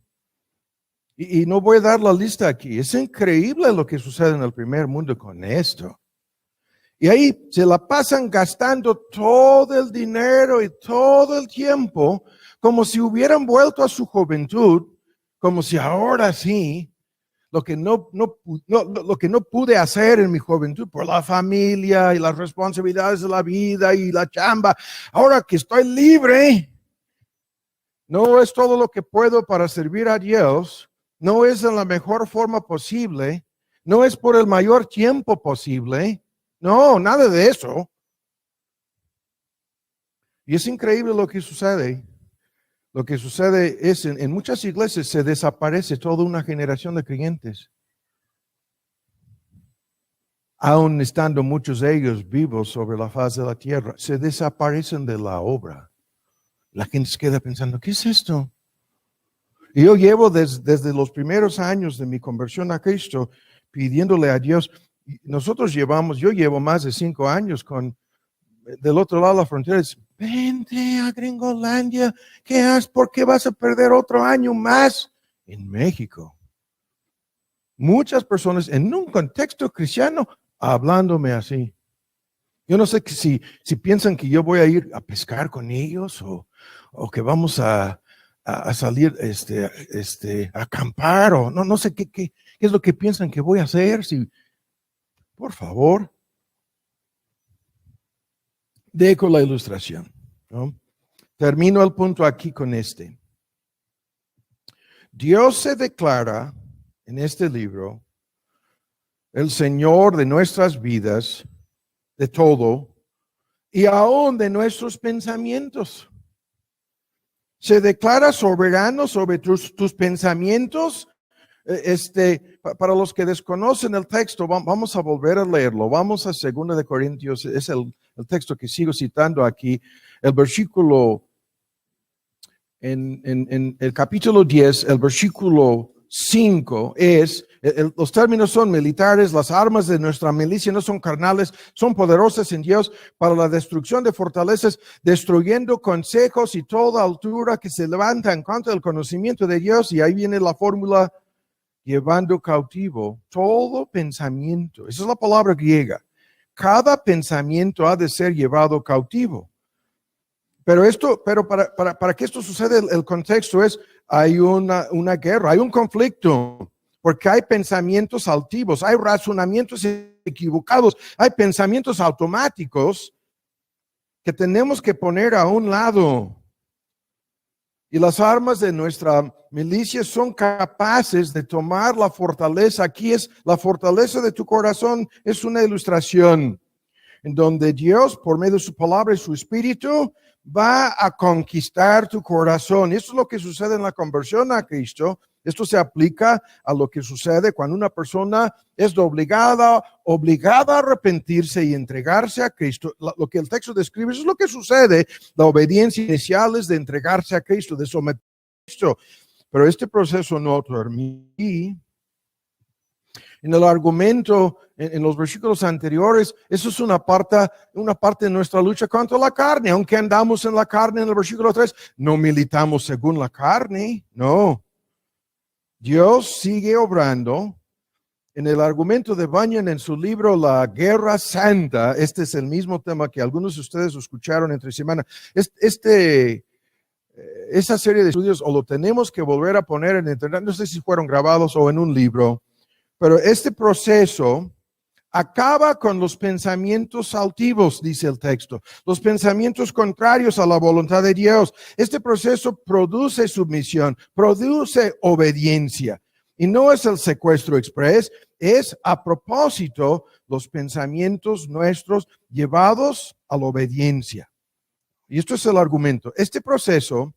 S1: Y no voy a dar la lista aquí. Es increíble lo que sucede en el primer mundo con esto. Y ahí se la pasan gastando todo el dinero y todo el tiempo como si hubieran vuelto a su juventud, como si ahora sí, lo que no pude hacer en mi juventud por la familia y las responsabilidades de la vida y la chamba, ahora que estoy libre, no es todo lo que puedo para servir a Dios, no es en la mejor forma posible, no es por el mayor tiempo posible, no, nada de eso. Y es increíble lo que sucede. Lo que sucede es, en muchas iglesias se desaparece toda una generación de creyentes. Aún estando muchos de ellos vivos sobre la faz de la tierra, se desaparecen de la obra. La gente se queda pensando, ¿qué es esto? Y yo llevo desde los primeros años de mi conversión a Cristo pidiéndole a Dios. Yo llevo más de 5 años del otro lado de la frontera. Vente a Gringolandia, ¿por qué vas a perder otro año más en México? Muchas personas en un contexto cristiano hablándome así. Yo no sé si piensan que yo voy a ir a pescar con ellos o que vamos a salir a acampar o no sé qué es lo que piensan que voy a hacer. Por favor, dejo la ilustración, ¿no? Termino el punto aquí con este. Dios se declara en este libro el Señor de nuestras vidas, de todo, y aún de nuestros pensamientos. Se declara soberano sobre tus pensamientos. Para los que desconocen el texto, vamos a volver a leerlo. Vamos a 2 de Corintios, es el texto que sigo citando aquí. El versículo, en el capítulo 10, el versículo 5 los términos son militares, las armas de nuestra milicia no son carnales, son poderosas en Dios para la destrucción de fortalezas, destruyendo consejos y toda altura que se levanta en contra del conocimiento de Dios. Y ahí viene la fórmula, llevando cautivo todo pensamiento. Esa es la palabra griega. Cada pensamiento ha de ser llevado cautivo. Pero para que esto suceda, el contexto es, hay una guerra, hay un conflicto, porque hay pensamientos altivos, hay razonamientos equivocados, hay pensamientos automáticos que tenemos que poner a un lado. Y las armas de nuestra milicia son capaces de tomar la fortaleza. Aquí es la fortaleza de tu corazón, es una ilustración en donde Dios, por medio de su palabra y su espíritu, va a conquistar tu corazón. Esto es lo que sucede en la conversión a Cristo. Esto se aplica a lo que sucede cuando una persona es obligada a arrepentirse y entregarse a Cristo. Lo que el texto describe es lo que sucede. La obediencia inicial es de entregarse a Cristo, de someterse a Cristo. Pero este proceso no termina. En el argumento, en los versículos anteriores, eso es una parte de nuestra lucha contra la carne. Aunque andamos en la carne, en el versículo 3, no militamos según la carne, no. Dios sigue obrando. En el argumento de Bunyan en su libro La Guerra Santa, este es el mismo tema que algunos de ustedes escucharon entre semana. Esa serie de estudios o lo tenemos que volver a poner en internet, no sé si fueron grabados o en un libro, pero este proceso acaba con los pensamientos altivos, dice el texto, los pensamientos contrarios a la voluntad de Dios. Este proceso produce sumisión, produce obediencia. Y no es el secuestro express, es a propósito los pensamientos nuestros llevados a la obediencia. Y esto es el argumento. Este proceso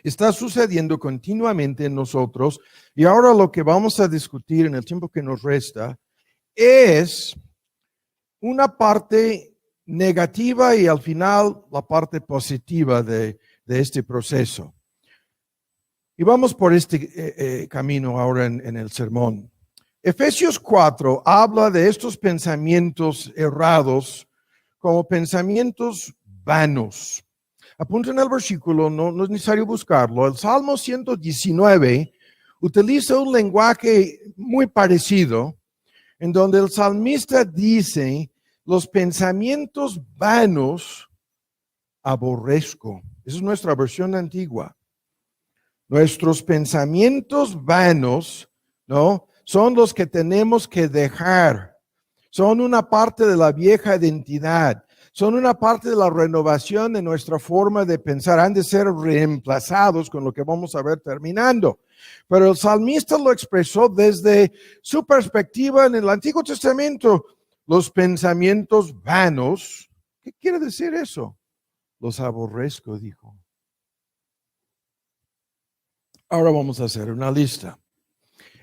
S1: está sucediendo continuamente en nosotros y ahora lo que vamos a discutir en el tiempo que nos resta es una parte negativa y al final la parte positiva de este proceso. Y vamos por este camino ahora en el sermón. Efesios 4 habla de estos pensamientos errados como pensamientos vanos. Apunten el versículo, no es necesario buscarlo. El Salmo 119 utiliza un lenguaje muy parecido, en donde el salmista dice, los pensamientos vanos aborrezco. Esa es nuestra versión antigua. Nuestros pensamientos vanos, ¿no? Son los que tenemos que dejar. Son una parte de la vieja identidad. Son una parte de la renovación de nuestra forma de pensar. Han de ser reemplazados con lo que vamos a ver terminando. Pero el salmista lo expresó desde su perspectiva en el Antiguo Testamento. Los pensamientos vanos. ¿Qué quiere decir eso? Los aborrezco, dijo. Ahora vamos a hacer una lista.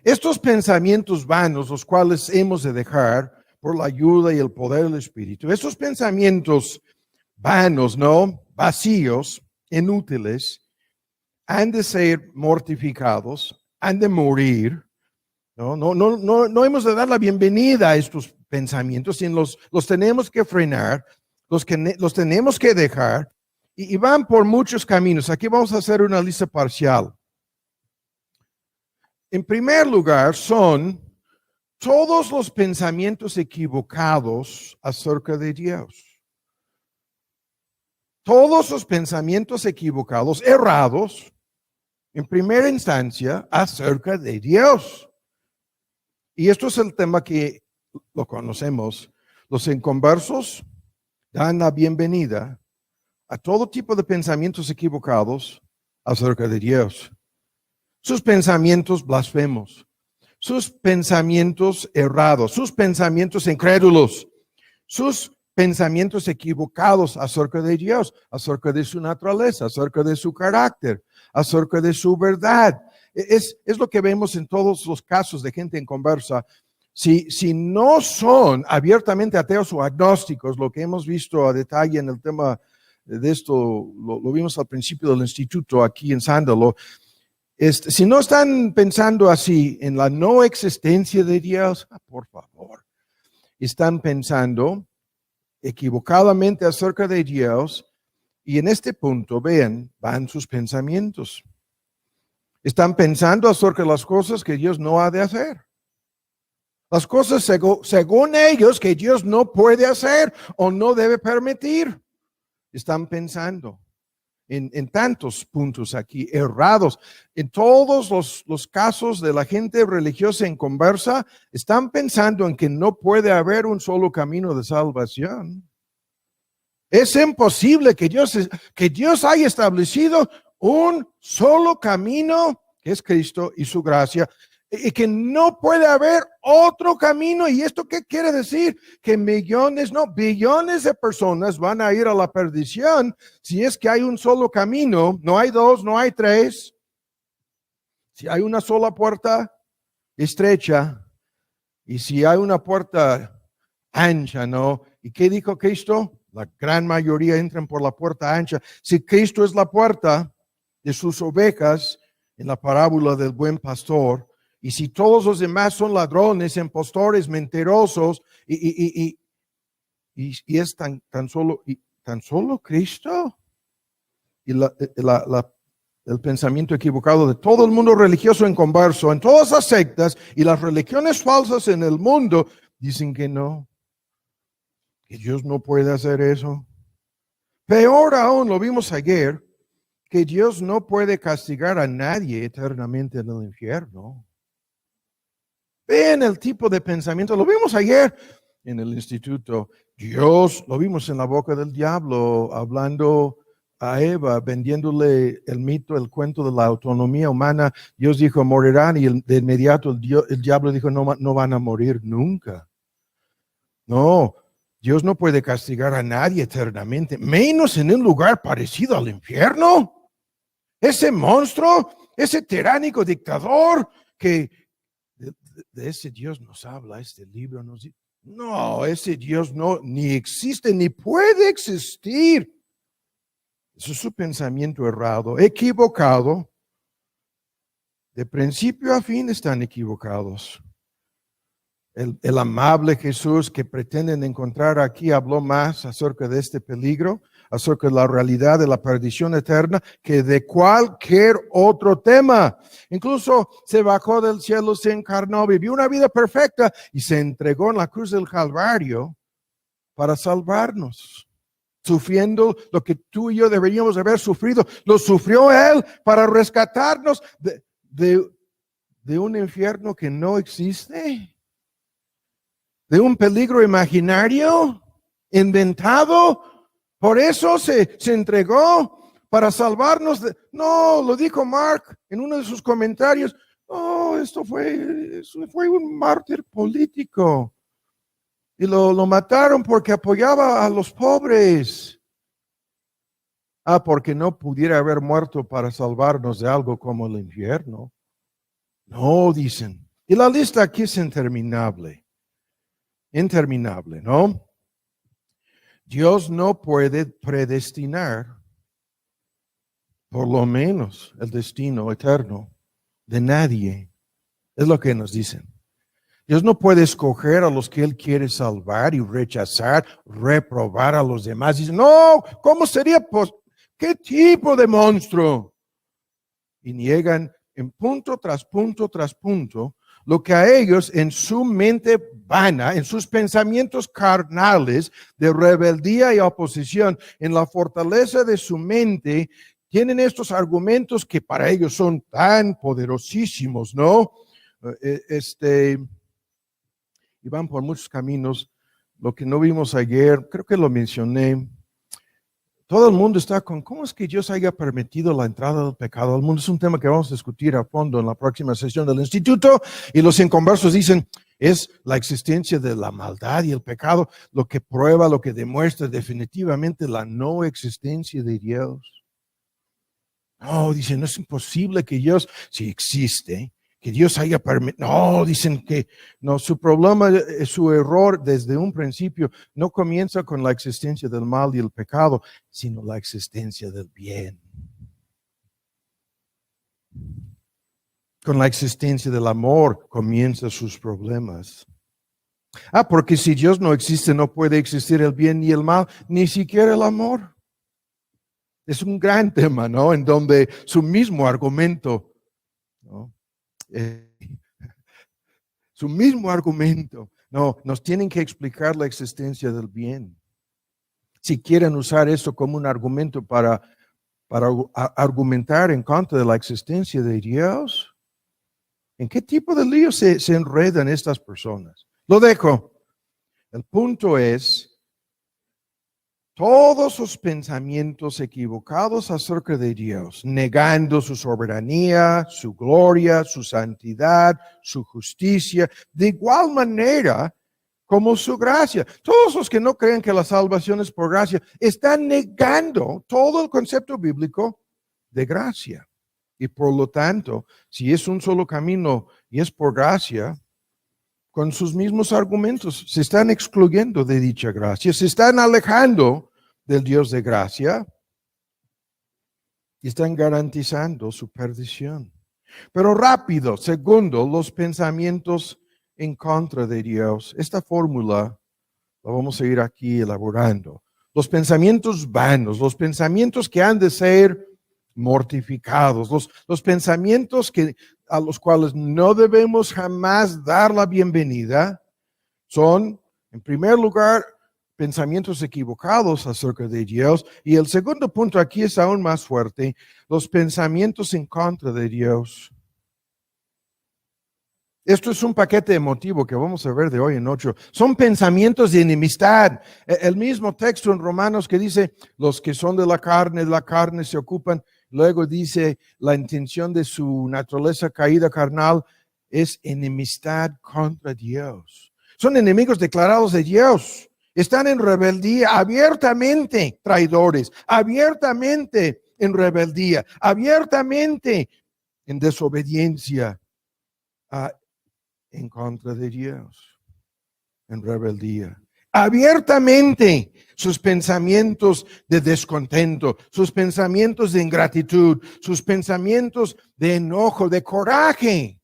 S1: Estos pensamientos vanos, los cuales hemos de dejar por la ayuda y el poder del Espíritu, estos pensamientos vanos, ¿no? Vacíos, inútiles, han de ser mortificados, han de morir. No hemos de dar la bienvenida a estos pensamientos, sino los tenemos que frenar, los tenemos que dejar, y van por muchos caminos. Aquí vamos a hacer una lista parcial. En primer lugar, son todos los pensamientos equivocados acerca de Dios. Todos los pensamientos equivocados, errados, en primera instancia, acerca de Dios. Y esto es el tema que lo conocemos. Los inconversos dan la bienvenida a todo tipo de pensamientos equivocados acerca de Dios. Sus pensamientos blasfemos, sus pensamientos errados, sus pensamientos incrédulos, sus pensamientos equivocados acerca de Dios, acerca de su naturaleza, acerca de su carácter, acerca de su verdad. Es lo que vemos en todos los casos de gente inconversa. Si no son abiertamente ateos o agnósticos, lo que hemos visto a detalle en el tema de esto, lo vimos al principio del instituto aquí en Sándalo. Si no están pensando así en la no existencia de Dios, por favor, están pensando equivocadamente acerca de Dios, y en este punto, vean, van sus pensamientos. Están pensando acerca de las cosas que Dios no ha de hacer. Las cosas según ellos que Dios no puede hacer o no debe permitir. Están pensando en tantos puntos aquí, errados. En todos los casos de la gente religiosa inconversa, están pensando en que no puede haber un solo camino de salvación. Es imposible que Dios haya establecido un solo camino, que es Cristo y su gracia, y que no puede haber otro camino. ¿Y esto qué quiere decir? Que billones de personas van a ir a la perdición si es que hay un solo camino. No hay dos, no hay tres. Si hay una sola puerta estrecha y si hay una puerta ancha, ¿no? ¿Y qué dijo Cristo? La gran mayoría entran por la puerta ancha. Si Cristo es la puerta de sus ovejas en la parábola del buen pastor, y si todos los demás son ladrones, impostores, mentirosos, y es tan solo Cristo, y el pensamiento equivocado de todo el mundo religioso inconverso, en todas las sectas y las religiones falsas en el mundo, dicen que no, que Dios no puede hacer eso. Peor aún, lo vimos ayer, que Dios no puede castigar a nadie eternamente en el infierno. Ven el tipo de pensamiento, lo vimos ayer en el instituto. Dios, lo vimos en la boca del diablo, hablando a Eva, vendiéndole el mito, el cuento de la autonomía humana. Dios dijo, morirán, y de inmediato el diablo dijo, no van a morir nunca. No, Dios no puede castigar a nadie eternamente, menos en un lugar parecido al infierno. Ese monstruo, ese tiránico dictador que de ese Dios nos habla este libro. No, ese Dios no, ni existe, ni puede existir. Eso es su pensamiento errado, equivocado. De principio a fin están equivocados. El amable Jesús que pretenden encontrar aquí habló más acerca de este peligro, acerca de la realidad de la perdición eterna, que de cualquier otro tema. Incluso se bajó del cielo, se encarnó, vivió una vida perfecta y se entregó en la cruz del Calvario para salvarnos. Sufriendo lo que tú y yo deberíamos haber sufrido, lo sufrió Él para rescatarnos de un infierno que no existe. De un peligro imaginario, inventado. Por eso se entregó para salvarnos. No, lo dijo Mark en uno de sus comentarios. No, eso fue un mártir político. Y lo mataron porque apoyaba a los pobres. Porque no pudiera haber muerto para salvarnos de algo como el infierno. No, dicen. Y la lista aquí es interminable. Interminable, ¿no? Dios no puede predestinar, por lo menos, el destino eterno de nadie. Es lo que nos dicen. Dios no puede escoger a los que Él quiere salvar y rechazar, reprobar a los demás. Dicen, no, ¿cómo sería? ¿Qué tipo de monstruo? Y niegan en punto tras punto tras punto lo que a ellos en su mente vana, en sus pensamientos carnales de rebeldía y oposición, en la fortaleza de su mente, tienen estos argumentos que para ellos son tan poderosísimos, ¿no? Y van por muchos caminos. Lo que no vimos ayer, creo que lo mencioné. Todo el mundo está con, ¿cómo es que Dios haya permitido la entrada del pecado al mundo? Es un tema que vamos a discutir a fondo en la próxima sesión del instituto. Y los inconversos dicen, es la existencia de la maldad y el pecado lo que prueba, lo que demuestra definitivamente la no existencia de Dios. No, dicen, no es imposible que Dios, si existe, que Dios haya permitido. No, dicen que no, su problema, su error desde un principio no comienza con la existencia del mal y el pecado, sino la existencia del bien. Con la existencia del amor comienzan sus problemas. Porque si Dios no existe, no puede existir el bien ni el mal, ni siquiera el amor. Es un gran tema, ¿no? En donde su mismo argumento, ¿no? Su mismo argumento. No, nos tienen que explicar la existencia del bien. Si quieren usar eso como un argumento para argumentar en contra de la existencia de Dios, ¿en qué tipo de lío se enredan estas personas? Lo dejo. El punto es, todos sus pensamientos equivocados acerca de Dios, negando su soberanía, su gloria, su santidad, su justicia, de igual manera como su gracia. Todos los que no creen que la salvación es por gracia, están negando todo el concepto bíblico de gracia. Y por lo tanto, si es un solo camino y es por gracia, con sus mismos argumentos, se están excluyendo de dicha gracia, se están alejando del Dios de gracia y están garantizando su perdición. Pero rápido, segundo, los pensamientos en contra de Dios. Esta fórmula la vamos a ir aquí elaborando. Los pensamientos vanos, los pensamientos que han de ser mortificados, los pensamientos a los cuales no debemos jamás dar la bienvenida, son, en primer lugar, pensamientos equivocados acerca de Dios. Y el segundo punto aquí es aún más fuerte, los pensamientos en contra de Dios. Esto es un paquete emotivo que vamos a ver de hoy en 8. Son pensamientos de enemistad. El mismo texto en Romanos que dice, los que son de la carne se ocupan. Luego dice, la intención de su naturaleza caída carnal es enemistad contra Dios. Son enemigos declarados de Dios. Están en rebeldía, abiertamente traidores, abiertamente en rebeldía, abiertamente en desobediencia. en contra de Dios, en rebeldía. Abiertamente sus pensamientos de descontento, sus pensamientos de ingratitud, sus pensamientos de enojo, de coraje.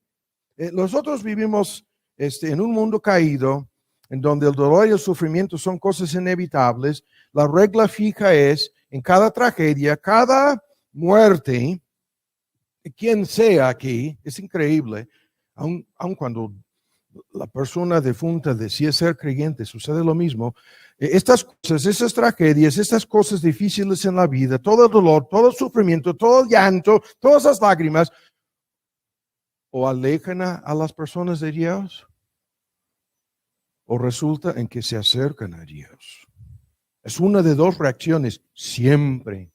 S1: Nosotros vivimos en un mundo caído, en donde el dolor y el sufrimiento son cosas inevitables. La regla fija es, en cada tragedia, cada muerte, quien sea aquí, es increíble, aun cuando la persona defunta decía ser creyente, sucede lo mismo. Estas cosas, esas tragedias, estas cosas difíciles en la vida, todo el dolor, todo el sufrimiento, todo el llanto, todas esas lágrimas, o alejan a las personas de Dios, o resulta en que se acercan a Dios. Es una de dos reacciones, siempre.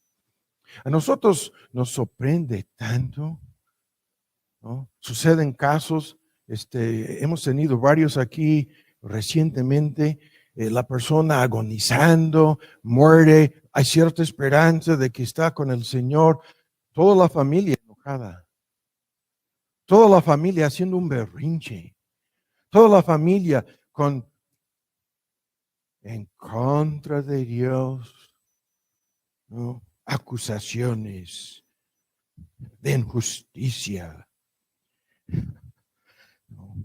S1: A nosotros nos sorprende tanto, ¿no? Suceden casos, hemos tenido varios aquí recientemente, la persona agonizando, muere, hay cierta esperanza de que está con el Señor, toda la familia enojada, toda la familia haciendo un berrinche, toda la familia en contra de Dios, ¿no? Acusaciones de injusticia, ¿no?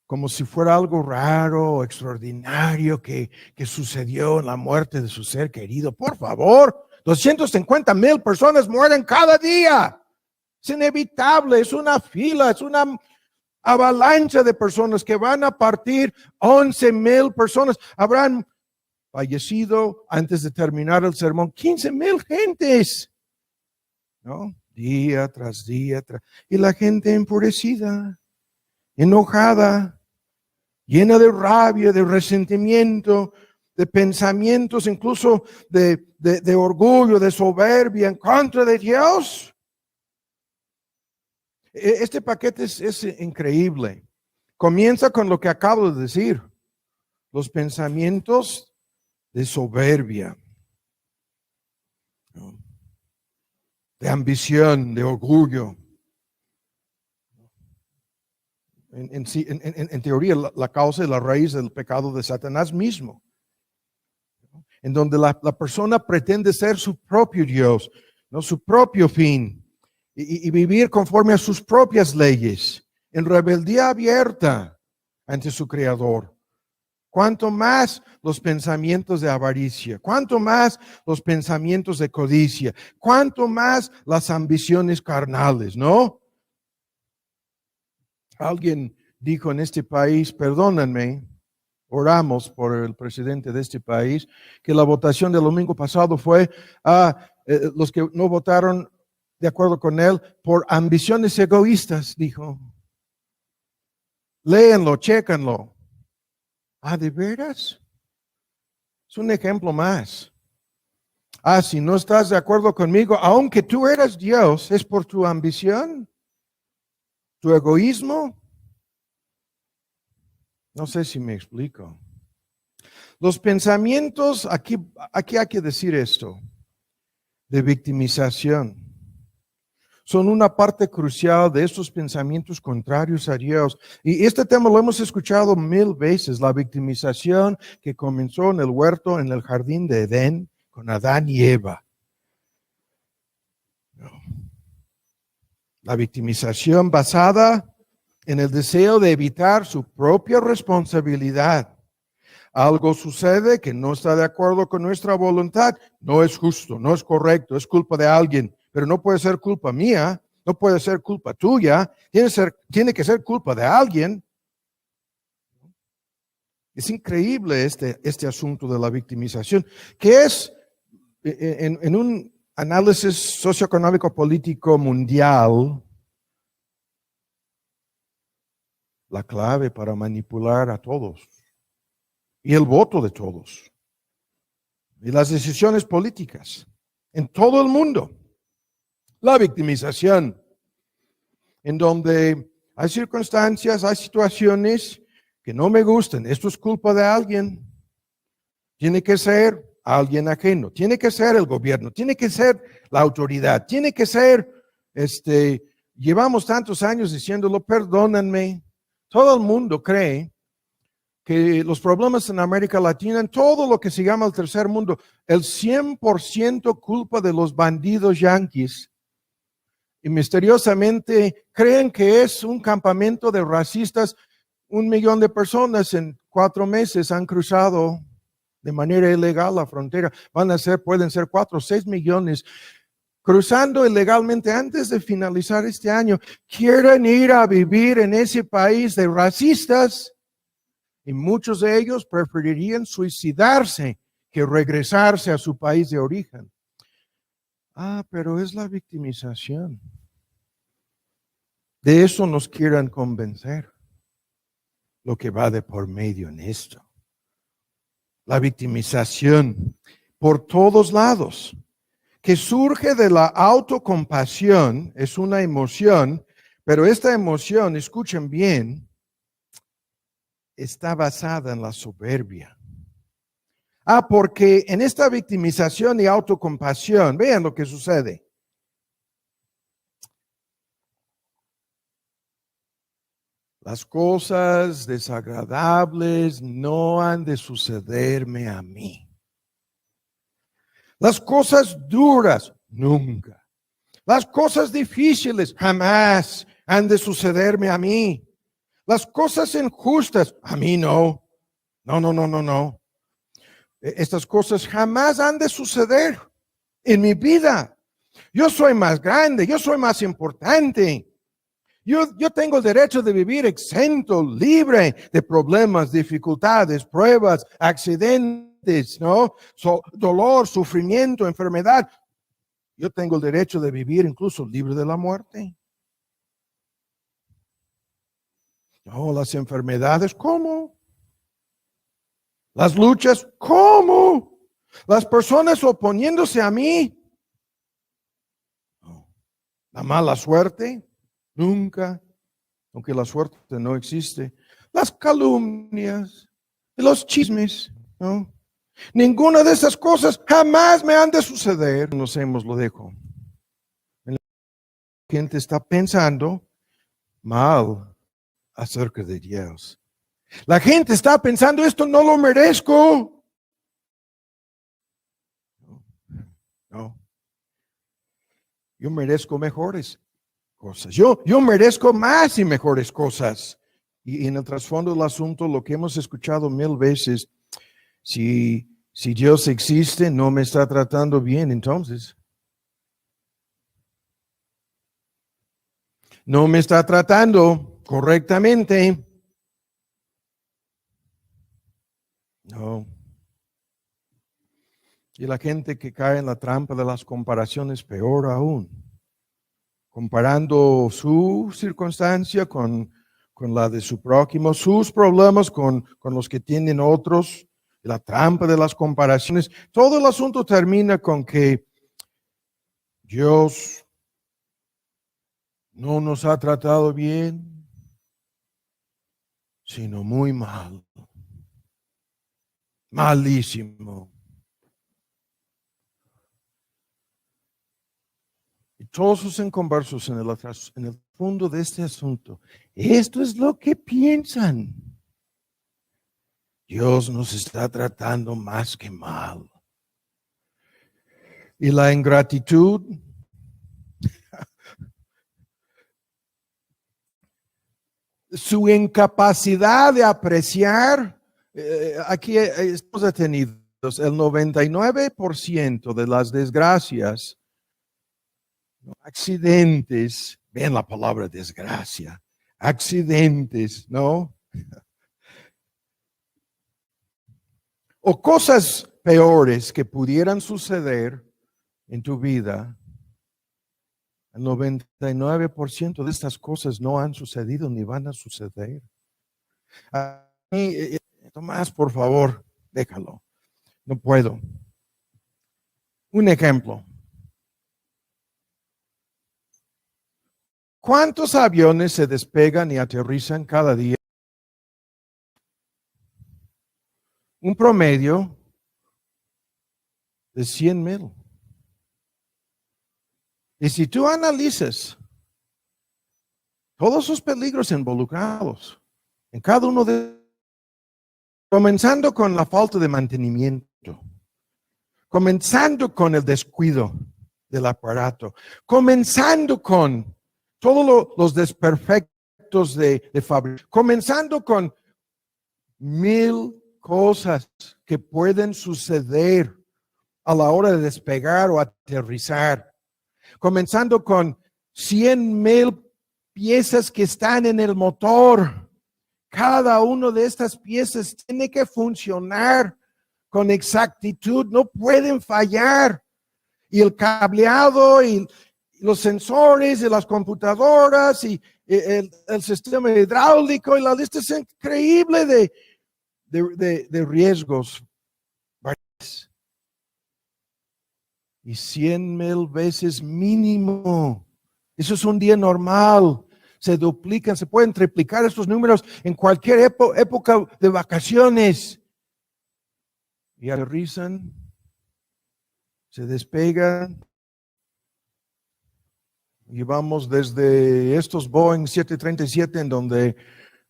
S1: Como si fuera algo raro o extraordinario que sucedió en la muerte de su ser querido. Por favor, 250,000 personas mueren cada día. Es inevitable, es una fila, es una avalancha de personas que van a partir. 11,000 personas habrán fallecido antes de terminar el sermón. 15,000 gentes, ¿no? Día tras día. Y la gente enfurecida, enojada, llena de rabia, de resentimiento, de pensamientos incluso de orgullo, de soberbia en contra de Dios. Este paquete es increíble. Comienza con lo que acabo de decir. Los pensamientos de soberbia, ¿no? De ambición, de orgullo. En teoría, la causa y la raíz del pecado de Satanás mismo, ¿no? En donde la persona pretende ser su propio Dios, ¿no? Su propio fin, y vivir conforme a sus propias leyes, en rebeldía abierta ante su Creador. Cuanto más los pensamientos de avaricia, cuanto más los pensamientos de codicia, cuanto más las ambiciones carnales, ¿no? Alguien dijo en este país, perdónenme, oramos por el presidente de este país, que la votación del domingo pasado fue los que no votaron de acuerdo con él por ambiciones egoístas, dijo. Léanlo, chécanlo. ¿De veras? Es un ejemplo más. Si no estás de acuerdo conmigo, aunque tú eres Dios, es por tu ambición, tu egoísmo. No sé si me explico. Los pensamientos, aquí hay que decir esto, de victimización, son una parte crucial de estos pensamientos contrarios a Dios. Y este tema lo hemos escuchado 1000 veces, la victimización que comenzó en el huerto, en el jardín de Edén, con Adán y Eva. La victimización basada en el deseo de evitar su propia responsabilidad. Algo sucede que no está de acuerdo con nuestra voluntad, no es justo, no es correcto, es culpa de alguien. Pero no puede ser culpa mía, no puede ser culpa tuya, tiene que ser culpa de alguien. Es increíble este asunto de la victimización, que es en un análisis socioeconómico político mundial la clave para manipular a todos y el voto de todos y las decisiones políticas en todo el mundo. La victimización, en donde hay circunstancias, hay situaciones que no me gustan. Esto es culpa de alguien. Tiene que ser alguien ajeno. Tiene que ser el gobierno. Tiene que ser la autoridad. Tiene que ser, llevamos tantos años diciéndolo, perdónenme. Todo el mundo cree que los problemas en América Latina, en todo lo que se llama el tercer mundo, el 100% culpa de los bandidos yanquis. Y misteriosamente creen que es un campamento de racistas. 1 millón de personas en 4 meses han cruzado de manera ilegal la frontera. Pueden ser 4 o 6 millones cruzando ilegalmente antes de finalizar este año. Quieren ir a vivir en ese país de racistas y muchos de ellos preferirían suicidarse que regresarse a su país de origen. Pero es la victimización. De eso nos quieren convencer. Lo que va de por medio en esto. La victimización por todos lados, que surge de la autocompasión, es una emoción, pero esta emoción, escuchen bien, está basada en la soberbia. Porque en esta victimización y autocompasión, vean lo que sucede. Las cosas desagradables no han de sucederme a mí. Las cosas duras, nunca. Las cosas difíciles, jamás han de sucederme a mí. Las cosas injustas, a mí no. No. Estas cosas jamás han de suceder en mi vida. Yo soy más grande, yo soy más importante. Yo tengo el derecho de vivir exento, libre de problemas, dificultades, pruebas, accidentes, ¿no? Dolor, sufrimiento, enfermedad. Yo tengo el derecho de vivir incluso libre de la muerte. No, las enfermedades, ¿cómo? Las luchas, ¿cómo? Las personas oponiéndose a mí. No. La mala suerte. Nunca, aunque la suerte no existe. Las calumnias, los chismes, ¿no? Ninguna de esas cosas jamás me han de suceder. Conocemos, lo dejo. La gente está pensando mal acerca de Dios. La gente está pensando, esto no lo merezco. No. Yo merezco mejores cosas. Yo merezco más y mejores cosas. Y en el trasfondo del asunto, lo que hemos escuchado 1000 veces, si Dios existe, no me está tratando bien, entonces. No me está tratando correctamente. No. Y la gente que cae en la trampa de las comparaciones, peor aún. Comparando su circunstancia con la de su prójimo, sus problemas con los que tienen otros, la trampa de las comparaciones. Todo el asunto termina con que Dios no nos ha tratado bien, sino muy mal. Malísimo. Y todos sus inconversos en el fondo de este asunto, esto es lo que piensan. Dios nos está tratando más que mal. Y la ingratitud, su incapacidad de apreciar, aquí estamos detenidos, el 99% de las desgracias, accidentes, ven la palabra desgracia, accidentes, ¿no? O cosas peores que pudieran suceder en tu vida, el 99% de estas cosas no han sucedido ni van a suceder. Tomás, por favor, déjalo. No puedo. Un ejemplo. ¿Cuántos aviones se despegan y aterrizan cada día? Un promedio de 100,000. Y si tú analizas todos los peligros involucrados, En cada uno de, comenzando con la falta de mantenimiento, comenzando con el descuido del aparato, comenzando con todos los desperfectos de fábrica, comenzando con 1000 cosas que pueden suceder a la hora de despegar o aterrizar, comenzando con 100,000 piezas que están en el motor. Cada una de estas piezas tiene que funcionar con exactitud, no pueden fallar. Y el cableado y los sensores y las computadoras y el sistema hidráulico y la lista es increíble de riesgos. Y 100,000 veces mínimo. Eso es un día normal. Se duplican, se pueden triplicar estos números en cualquier época de vacaciones. Y aterrizan, se despegan. Y vamos desde estos Boeing 737 en donde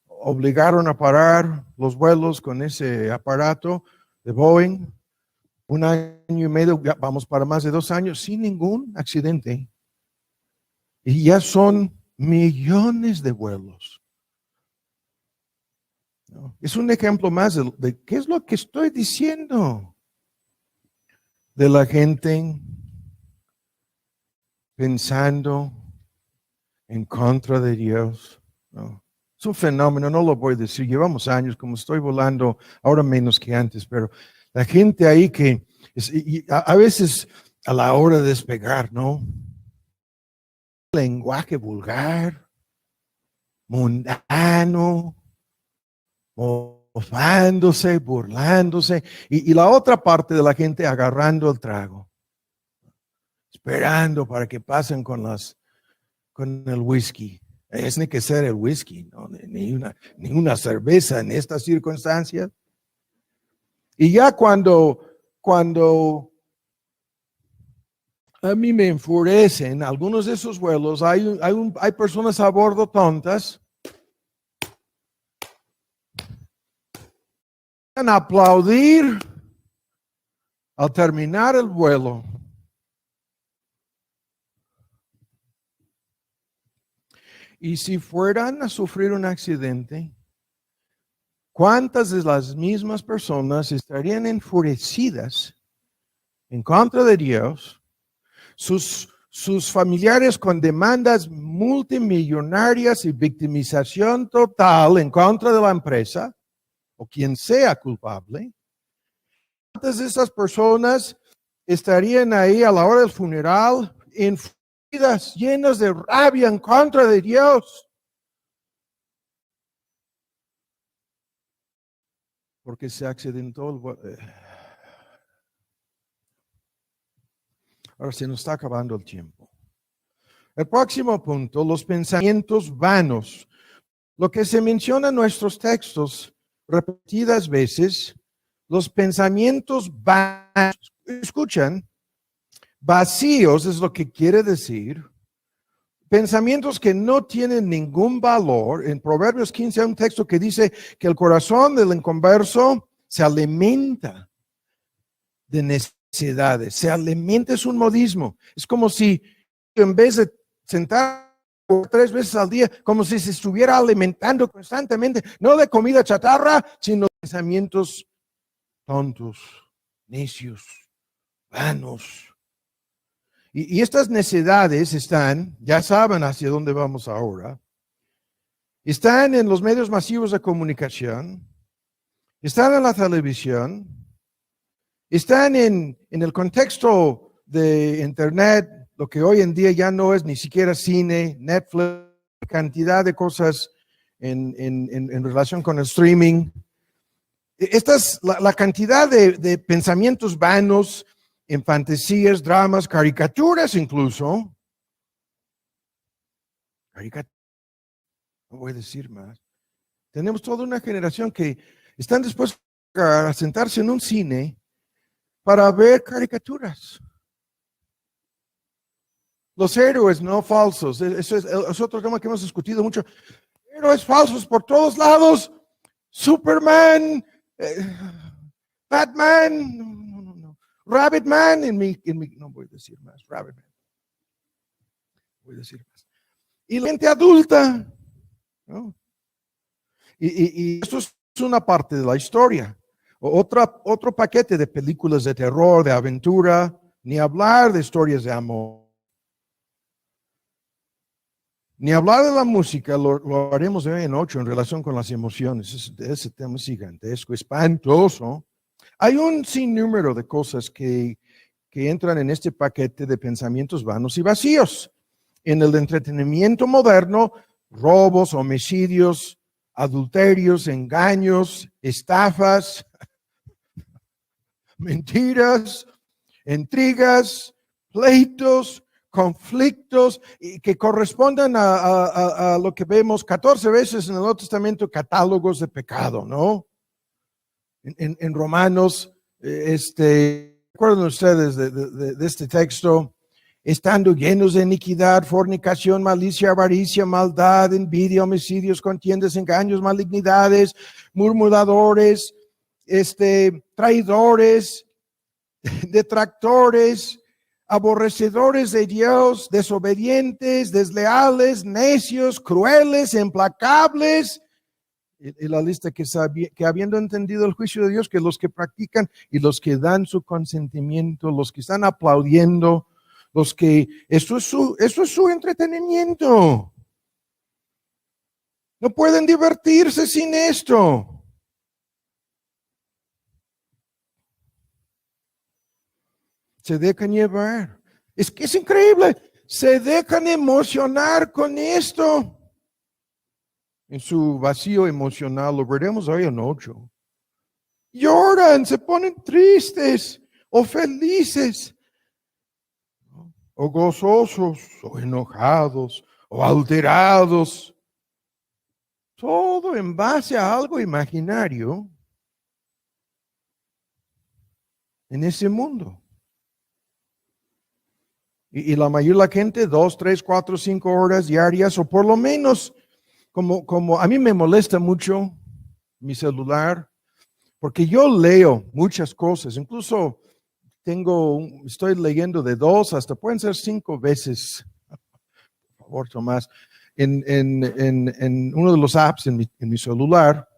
S1: obligaron a parar los vuelos con ese aparato de Boeing. 1 año y medio, vamos para más de 2 años sin ningún accidente. Y ya son millones de vuelos. Es un ejemplo más de qué es lo que estoy diciendo. De la gente pensando en contra de Dios. No. Es un fenómeno, no lo voy a decir. Llevamos años, como estoy volando, ahora menos que antes, pero la gente ahí que a veces a la hora de despegar, ¿no? Lenguaje vulgar, mundano, mofándose, burlándose, y la otra parte de la gente agarrando el trago, esperando para que pasen con el whisky. Tiene que ser el whisky, ¿no? Ni una cerveza en estas circunstancias. Y ya cuando a mí me enfurecen algunos de esos vuelos, hay personas a bordo tontas, van a aplaudir al terminar el vuelo. Y si fueran a sufrir un accidente, ¿cuántas de las mismas personas estarían enfurecidas en contra de Dios? Sus familiares con demandas multimillonarias y victimización total en contra de la empresa o quien sea culpable. ¿Cuántas de esas personas estarían ahí a la hora del funeral enfurecidas, llenas de rabia en contra de Dios? Porque se accidentó el... Ahora se nos está acabando el tiempo. El próximo punto, los pensamientos vanos. Lo que se menciona en nuestros textos repetidas veces, los pensamientos vanos. Escuchan, vacíos es lo que quiere decir. Pensamientos que no tienen ningún valor. En Proverbios 15 hay un texto que dice que el corazón del inconverso se alimenta de necesidades. Se alimenta, es un modismo. Es como si en vez de sentar 3 veces al día, como si se estuviera alimentando constantemente, no de comida chatarra, sino de pensamientos tontos, necios, vanos. Y estas necesidades están, ya saben hacia dónde vamos ahora, están en los medios masivos de comunicación, están en la televisión, están en el contexto de Internet, lo que hoy en día ya no es ni siquiera cine, Netflix, cantidad de cosas en relación con el streaming. Esta es la cantidad de pensamientos vanos en fantasías, dramas, caricaturas incluso. No voy a decir más. Tenemos toda una generación que están dispuestos a sentarse en un cine para ver caricaturas. Los héroes no falsos, eso es otro tema que hemos discutido mucho. héroes falsos por todos lados. Superman, Batman, no. Rabbit Man, no voy a decir más, Rabbit Man. Voy a decir más. Y la gente adulta, ¿no? Y eso es una parte de la historia. Otro paquete de películas de terror, de aventura, ni hablar de historias de amor. Ni hablar de la música, lo haremos de hoy en 8 en relación con las emociones. Ese tema es gigantesco, espantoso. Hay un sinnúmero de cosas que entran en este paquete de pensamientos vanos y vacíos. En el entretenimiento moderno, robos, homicidios, adulterios, engaños, estafas, mentiras, intrigas, pleitos, conflictos, y que corresponden a lo que vemos 14 veces en el Nuevo Testamento, catálogos de pecado, ¿no? En Romanos, ¿recuerdan ustedes de este texto? Estando llenos de iniquidad, fornicación, malicia, avaricia, maldad, envidia, homicidios, contiendas, engaños, malignidades, murmuradores, traidores, detractores, aborrecedores de Dios, desobedientes, desleales, necios, crueles, implacables. Y la lista que habiendo entendido el juicio de Dios, que los que practican y los que dan su consentimiento, los que están aplaudiendo, eso es su entretenimiento. No pueden divertirse sin esto. Se dejan llevar. Es que es increíble. Se dejan emocionar con esto. En su vacío emocional, lo veremos hoy en 8. Lloran, se ponen tristes o felices, o gozosos, o enojados, o alterados. Todo en base a algo imaginario en ese mundo. Y la mayoría de la gente, 2, 3, 4, 5 horas diarias, o por lo menos, como a mí me molesta mucho mi celular, porque yo leo muchas cosas, incluso estoy leyendo de 2 hasta pueden ser 5 veces, por favor, Tomás, en uno de los apps en mi celular,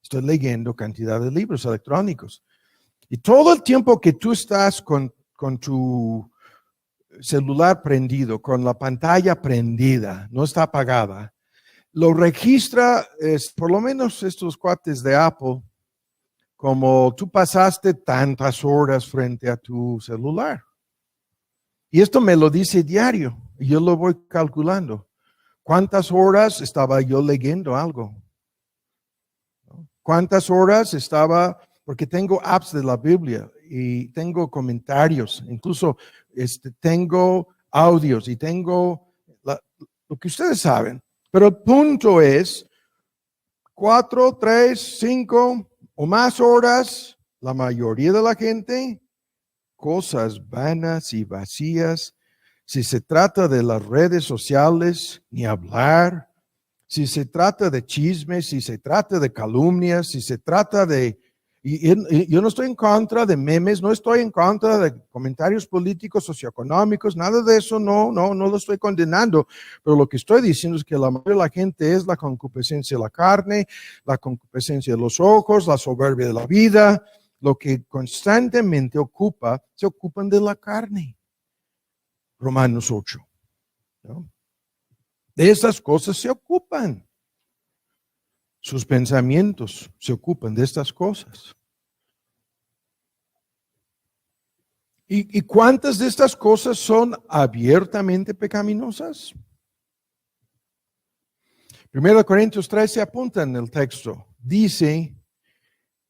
S1: estoy leyendo cantidad de libros electrónicos. Y todo el tiempo que tú estás con tu celular prendido, con la pantalla prendida, no está apagada, lo registra, por lo menos estos cuates de Apple, como tú pasaste tantas horas frente a tu celular. Y esto me lo dice diario, y yo lo voy calculando. ¿Cuántas horas estaba yo leyendo algo? ¿Cuántas horas estaba? Porque tengo apps de la Biblia y tengo comentarios, incluso tengo audios y tengo lo que ustedes saben. Pero el punto es 4, 3, 5 o más horas, la mayoría de la gente, cosas vanas y vacías. Si se trata de las redes sociales, ni hablar. Si se trata de chismes, si se trata de calumnias, si se trata de... Y yo no estoy en contra de memes, no estoy en contra de comentarios políticos, socioeconómicos, nada de eso, no lo estoy condenando. Pero lo que estoy diciendo es que la mayoría de la gente es la concupiscencia de la carne, la concupiscencia de los ojos, la soberbia de la vida, lo que constantemente se ocupan de la carne. Romanos 8. ¿No? De esas cosas se ocupan. Sus pensamientos se ocupan de estas cosas. ¿Y cuántas de estas cosas son abiertamente pecaminosas? 1 Corintios 13 apunta en el texto. Dice,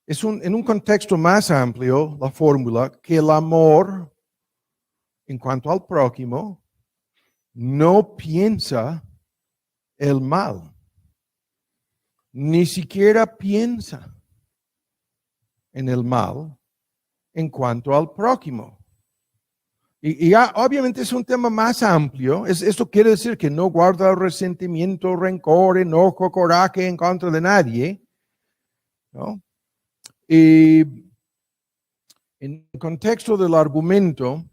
S1: en un contexto más amplio, la fórmula, que el amor, en cuanto al prójimo, no piensa el mal. Ni siquiera piensa en el mal en cuanto al prójimo. Obviamente es un tema más amplio. Esto quiere decir que no guarda resentimiento, rencor, enojo, coraje en contra de nadie, ¿no? Y en el contexto del argumento,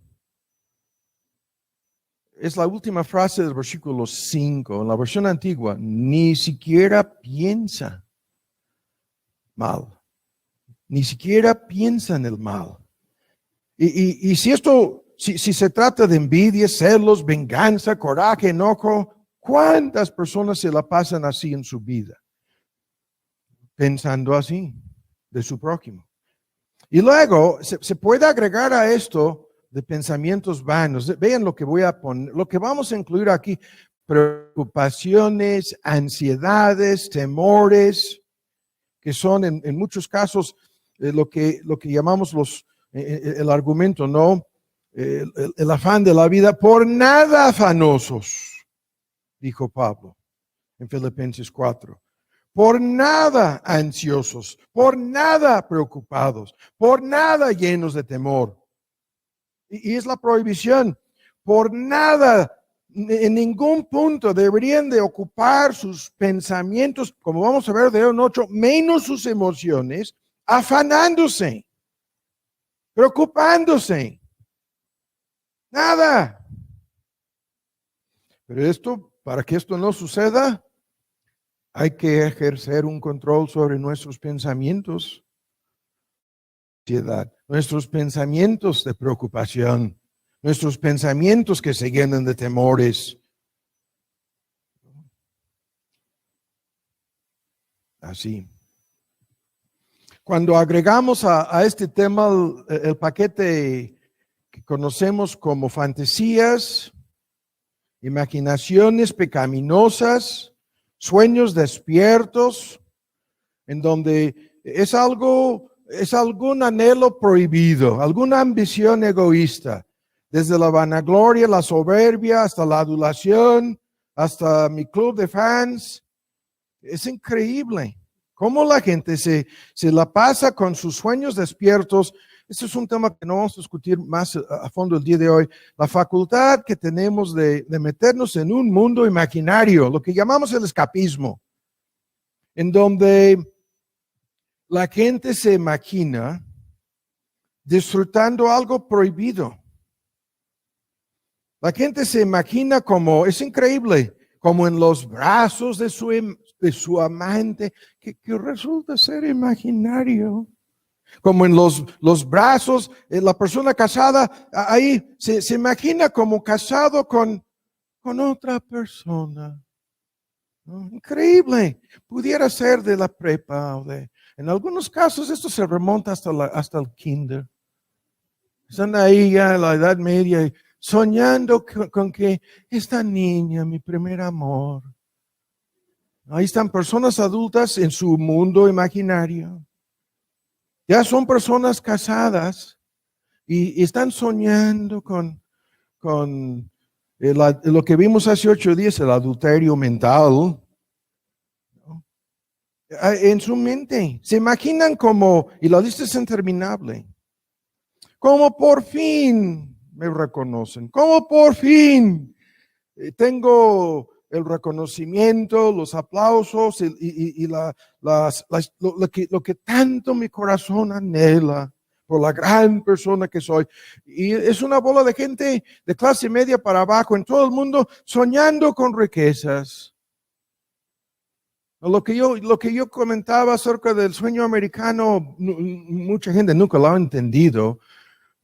S1: es la última frase del versículo 5, en la versión antigua, ni siquiera piensa mal, ni siquiera piensa en el mal. Y si esto, si se trata de envidia, celos, venganza, coraje, enojo, ¿cuántas personas se la pasan así en su vida? Pensando así de su prójimo. Y luego se puede agregar a esto de pensamientos vanos. Vean lo que voy a poner, lo que vamos a incluir aquí: preocupaciones, ansiedades, temores, que son en muchos casos lo que llamamos el argumento, ¿no? El afán de la vida, por nada afanosos, dijo Pablo en Filipenses 4. Por nada ansiosos, por nada preocupados, por nada llenos de temor. Y es la prohibición. Por nada, en ningún punto deberían de ocupar sus pensamientos, como vamos a ver de 8, menos sus emociones, afanándose, preocupándose. Nada. Pero esto, para que esto no suceda, hay que ejercer un control sobre nuestros pensamientos, nuestros pensamientos de preocupación, nuestros pensamientos que se llenan de temores. Así. Cuando agregamos a este tema el paquete que conocemos como fantasías, imaginaciones pecaminosas, sueños despiertos, en donde es algún anhelo prohibido, alguna ambición egoísta, desde la vanagloria, la soberbia, hasta la adulación, hasta mi club de fans. Es increíble cómo la gente se la pasa con sus sueños despiertos. Este es un tema que no vamos a discutir más a fondo el día de hoy. La facultad que tenemos de meternos en un mundo imaginario, lo que llamamos el escapismo, en donde la gente se imagina disfrutando algo prohibido. La gente se imagina como, es increíble, como en los brazos de su amante, que resulta ser imaginario. Como en los brazos, la persona casada, ahí se imagina como casado con otra persona. ¿No? Increíble. Pudiera ser de la prepa o en algunos casos esto se remonta hasta el kinder. Están ahí ya en la Edad Media soñando con que esta niña, mi primer amor. Ahí están personas adultas en su mundo imaginario. Ya son personas casadas y están soñando con lo que vimos hace 8 días, el adulterio mental. En su mente se imaginan como, y la lista es interminable, como por fin me reconocen, como por fin tengo el reconocimiento, los aplausos y lo que tanto mi corazón anhela por la gran persona que soy. Y es una bola de gente de clase media para abajo en todo el mundo soñando con riquezas. Lo que yo comentaba acerca del sueño americano, mucha gente nunca lo ha entendido.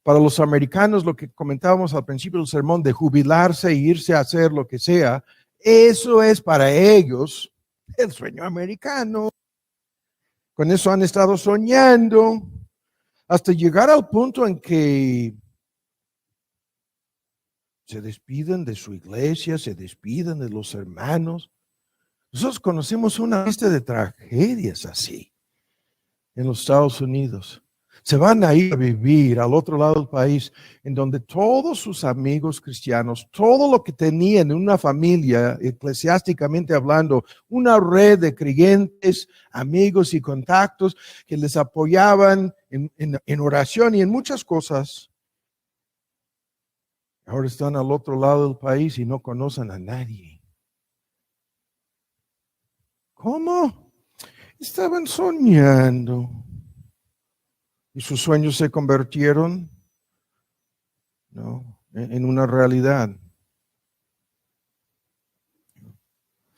S1: Para los americanos, lo que comentábamos al principio del sermón, de jubilarse e irse a hacer lo que sea, eso es para ellos el sueño americano. Con eso han estado soñando hasta llegar al punto en que se despiden de su iglesia, se despiden de los hermanos. Nosotros conocemos una lista de tragedias así en los Estados Unidos. Se van a ir a vivir al otro lado del país, en donde todos sus amigos cristianos, todo lo que tenían en una familia, eclesiásticamente hablando, una red de creyentes, amigos y contactos que les apoyaban en oración y en muchas cosas, Ahora están al otro lado del país y no conocen a nadie. ¿Cómo? Estaban soñando. Y sus sueños se convirtieron, ¿no?, en una realidad.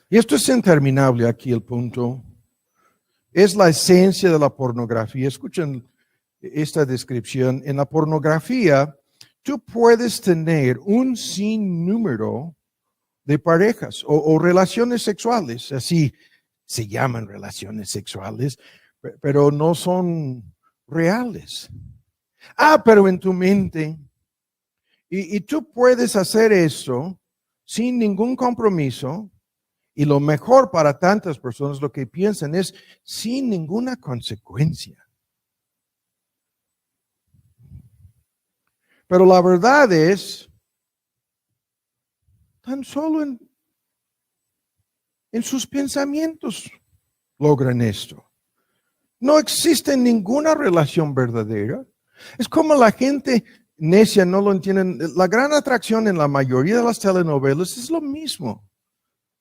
S1: Y esto es interminable aquí el punto. Es la esencia de la pornografía. Escuchen esta descripción. En la pornografía, tú puedes tener un sinnúmero de parejas o relaciones sexuales. Así se llaman relaciones sexuales, pero no son reales. Pero en tu mente. Y tú puedes hacer eso sin ningún compromiso. Y lo mejor para tantas personas, lo que piensan es sin ninguna consecuencia. Pero la verdad es, tan solo en sus pensamientos logran esto. No existe ninguna relación verdadera. Es como la gente necia no lo entienden. La gran atracción en la mayoría de las telenovelas es lo mismo.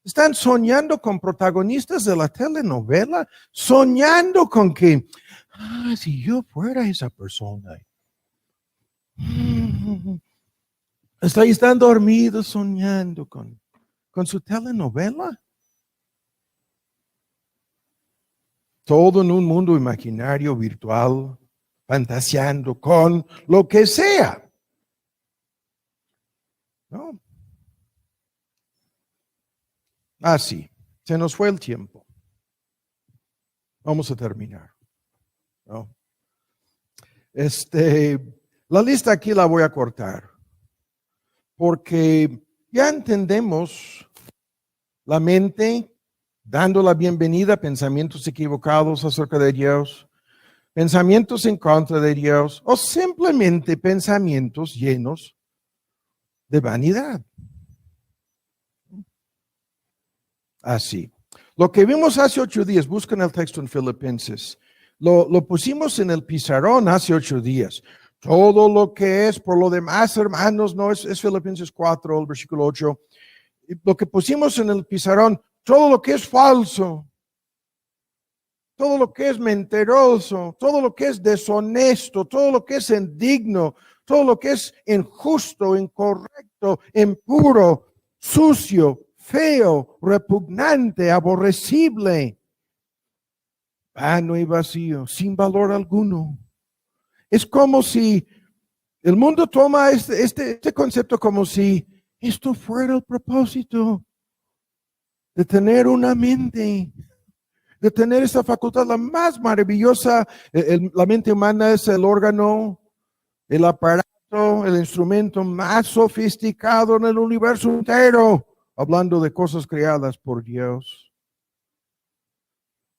S1: Están soñando con protagonistas de la telenovela, soñando con que, si yo fuera esa persona. Están dormidos soñando con su telenovela. Todo en un mundo imaginario, virtual, fantaseando con lo que sea. ¿No? Así, se nos fue el tiempo. Vamos a terminar. ¿No? La lista aquí la voy a cortar, porque ya entendemos la mente dando la bienvenida a pensamientos equivocados acerca de Dios, pensamientos en contra de Dios, o simplemente pensamientos llenos de vanidad. Así. Lo que vimos hace 8 días, buscan el texto en Filipenses, lo pusimos en el pizarrón hace 8 días. Todo lo que es, por lo demás, hermanos, no es Filipenses 4, el versículo 8. Lo que pusimos en el pizarrón, todo lo que es falso, todo lo que es mentiroso, todo lo que es deshonesto, todo lo que es indigno, todo lo que es injusto, incorrecto, impuro, sucio, feo, repugnante, aborrecible, vano y vacío, sin valor alguno. Es como si el mundo toma este concepto como si esto fuera el propósito de tener una mente, de tener esta facultad, la más maravillosa. La mente humana es el órgano, el aparato, el instrumento más sofisticado en el universo entero, hablando de cosas creadas por Dios.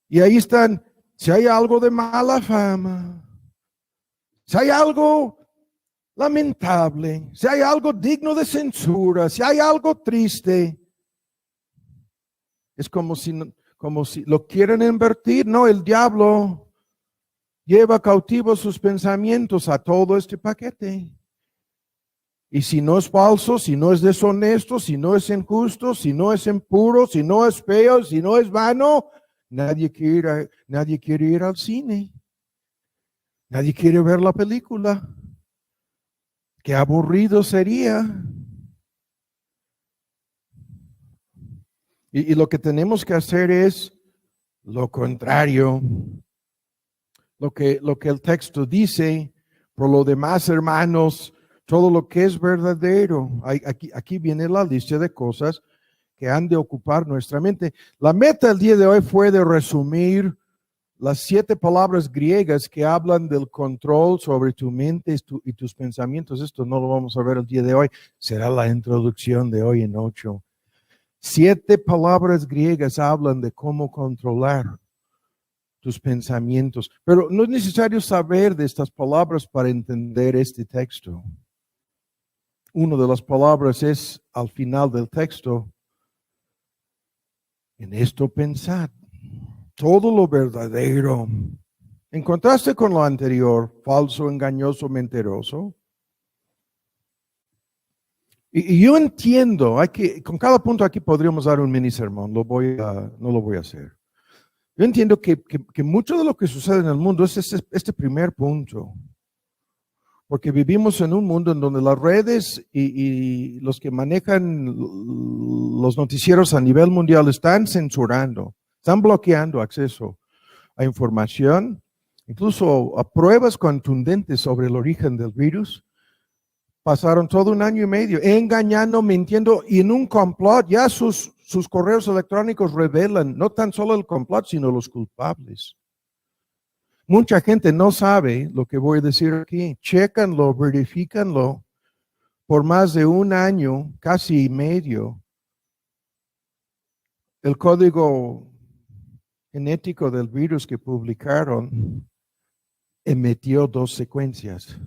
S1: Y ahí están, si hay algo de mala fama, si hay algo lamentable, si hay algo digno de censura, si hay algo triste, es como si lo quieren invertir. No, el diablo lleva cautivos sus pensamientos a todo este paquete. Y si no es falso, si no es deshonesto, si no es injusto, si no es impuro, si no es feo, si no es vano, nadie quiere ir al cine. Nadie quiere ver la película. Qué aburrido sería. Y lo que tenemos que hacer es lo contrario. Lo que el texto dice. Por lo demás, hermanos, todo lo que es verdadero. Aquí viene la lista de cosas que han de ocupar nuestra mente. La meta del día de hoy fue de resumir las 7 palabras griegas que hablan del control sobre tu mente y tus pensamientos. Esto no lo vamos a ver el día de hoy. Será la introducción de hoy en 8. 7 palabras griegas hablan de cómo controlar tus pensamientos. Pero no es necesario saber de estas palabras para entender este texto. Una de las palabras es al final del texto. En esto pensad. Todo lo verdadero. En contraste con lo anterior, falso, engañoso, mentiroso. Y yo entiendo, con cada punto aquí podríamos dar un mini sermón, no lo voy a hacer. Yo entiendo que mucho de lo que sucede en el mundo es este primer punto. Porque vivimos en un mundo en donde las redes y los que manejan los noticieros a nivel mundial están censurando, están bloqueando acceso a información, incluso a pruebas contundentes sobre el origen del virus. Pasaron todo un año y medio engañando, mintiendo y en un complot. Ya sus correos electrónicos revelan no tan solo el complot, sino los culpables. Mucha gente no sabe lo que voy a decir aquí. Chécanlo, verifícanlo. Por más de un año, casi medio, el código genético del virus que publicaron emitió 2 secuencias.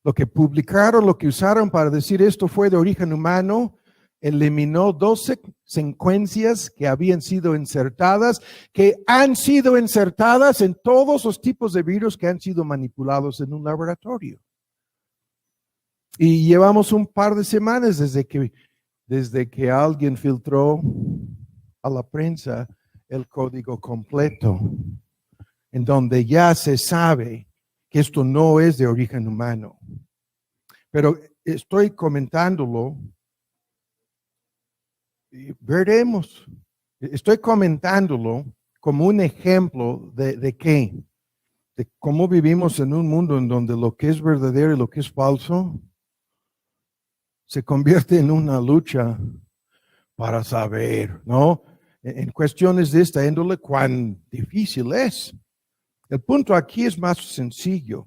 S1: Lo que publicaron, lo que usaron para decir esto fue de origen humano, eliminó 12 secuencias que habían sido insertadas, que han sido insertadas en todos los tipos de virus que han sido manipulados en un laboratorio. Y llevamos un par de semanas desde que alguien filtró a la prensa el código completo, en donde ya se sabe que esto no es de origen humano. Pero estoy comentándolo y veremos. Estoy comentándolo como un ejemplo de qué, de cómo vivimos en un mundo en donde lo que es verdadero y lo que es falso se convierte en una lucha para saber, ¿no? En cuestiones de esta índole, cuán difícil es. El punto aquí es más sencillo.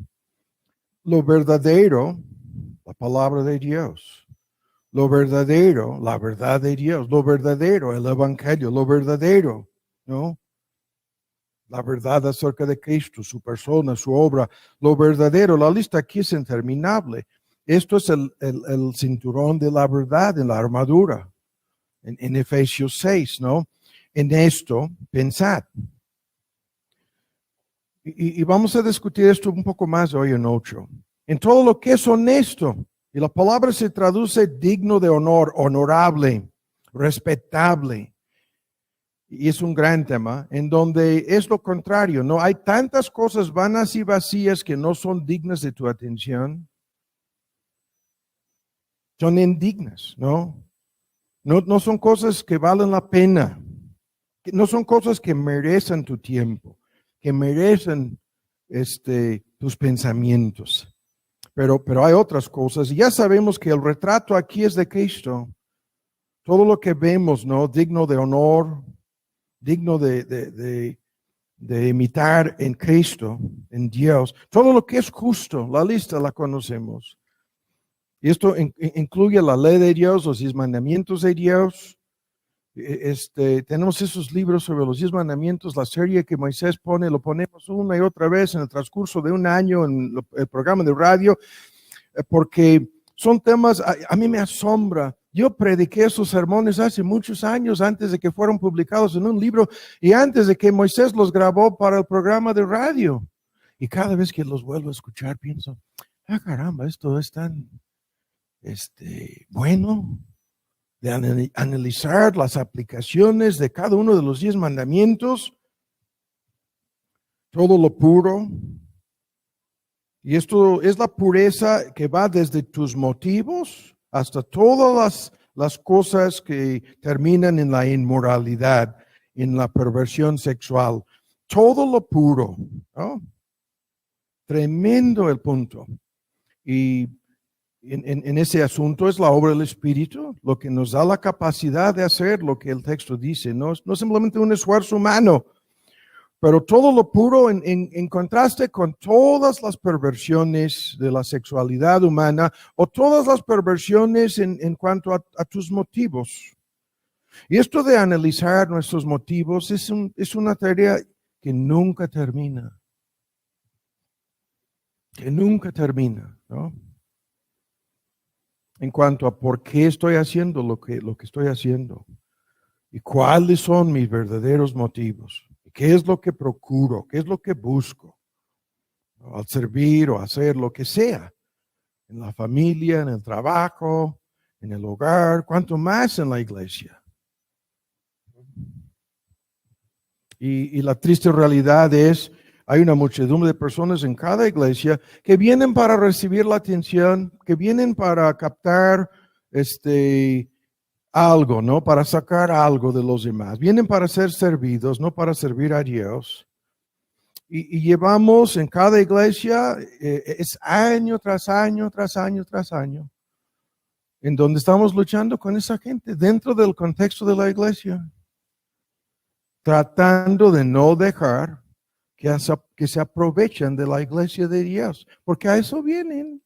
S1: Lo verdadero, la palabra de Dios. Lo verdadero, la verdad de Dios. Lo verdadero, el evangelio. Lo verdadero, ¿no? La verdad acerca de Cristo, su persona, su obra. Lo verdadero, la lista aquí es interminable. Esto es el cinturón de la verdad en la armadura. En Efesios 6, ¿no? En esto, pensad. Y vamos a discutir esto un poco más hoy en 8. En todo lo que es honesto, y la palabra se traduce digno de honor, honorable, respetable. Y es un gran tema, en donde es lo contrario, ¿no? Hay tantas cosas vanas y vacías que no son dignas de tu atención. Son indignas, ¿no? No son cosas que valen la pena. No son cosas que merecen tu tiempo, que merecen tus pensamientos. Pero hay otras cosas. Y ya sabemos que el retrato aquí es de Cristo. Todo lo que vemos, ¿no? Digno de honor, digno de imitar en Cristo, en Dios. Todo lo que es justo, la lista la conocemos. Y esto incluye la ley de Dios, los 10 mandamientos de Dios. Tenemos esos libros sobre los 10 mandamientos, la serie que Moisés pone, lo ponemos una y otra vez en el transcurso de un año en el programa de radio, porque son temas, a mí me asombra. Yo prediqué esos sermones hace muchos años antes de que fueron publicados en un libro y antes de que Moisés los grabó para el programa de radio. Y cada vez que los vuelvo a escuchar pienso, caramba, esto es tan bueno, de analizar las aplicaciones de cada uno de los 10 mandamientos, todo lo puro. Y esto es la pureza que va desde tus motivos hasta todas las cosas que terminan en la inmoralidad, en la perversión sexual. Todo lo puro, ¿no? Tremendo el punto. Y en ese asunto es la obra del Espíritu, lo que nos da la capacidad de hacer lo que el texto dice, no simplemente un esfuerzo humano, pero todo lo puro en contraste con todas las perversiones de la sexualidad humana o todas las perversiones en cuanto a tus motivos. Y esto de analizar nuestros motivos es una tarea que nunca termina, ¿no? En cuanto a por qué estoy haciendo lo que estoy haciendo y cuáles son mis verdaderos motivos, qué es lo que procuro, qué es lo que busco al servir o hacer lo que sea en la familia, en el trabajo, en el hogar, cuanto más en la iglesia. Y la triste realidad es, hay una muchedumbre de personas en cada iglesia que vienen para recibir la atención, que vienen para captar algo, ¿no? Para sacar algo de los demás. Vienen para ser servidos, no para servir a Dios. Y llevamos en cada iglesia, es año tras año, tras año, tras año, en donde estamos luchando con esa gente dentro del contexto de la iglesia, tratando de no dejar que se aprovechen de la iglesia de Dios, porque a eso vienen.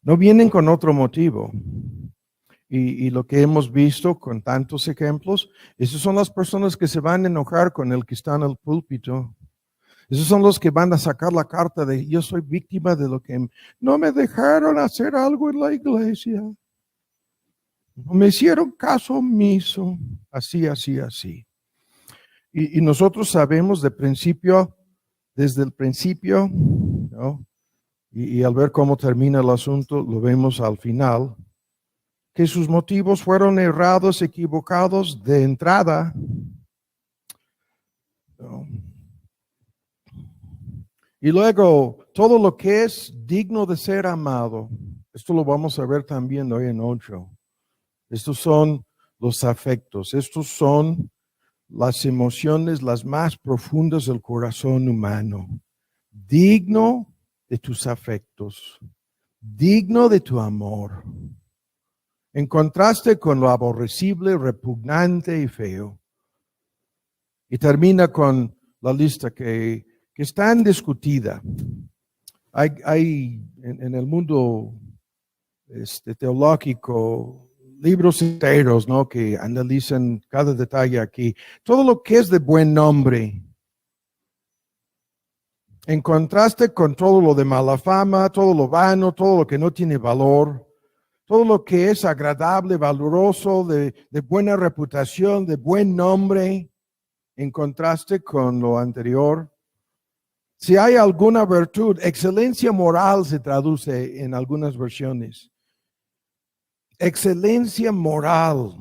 S1: No vienen con otro motivo. Y lo que hemos visto con tantos ejemplos, esas son las personas que se van a enojar con el que está en el púlpito. Esos son los que van a sacar la carta de yo soy víctima de lo que no me dejaron hacer algo en la iglesia. No me hicieron caso omiso. Así, así, así. Y nosotros sabemos desde el principio, ¿no? Y al ver cómo termina el asunto, lo vemos al final, que sus motivos fueron errados, equivocados de entrada. ¿No? Y luego, todo lo que es digno de ser amado, esto lo vamos a ver también hoy en 8. Estos son los afectos, estos son las emociones las más profundas del corazón humano. Digno de tus afectos, digno de tu amor. En contraste con lo aborrecible, repugnante y feo. Y termina con la lista que es tan discutida. Hay en el mundo teológico libros enteros, ¿no? Que analizan cada detalle aquí. Todo lo que es de buen nombre. En contraste con todo lo de mala fama, todo lo vano, todo lo que no tiene valor, todo lo que es agradable, valoroso, de buena reputación, de buen nombre, en contraste con lo anterior. Si hay alguna virtud, excelencia moral se traduce en algunas versiones. Excelencia moral.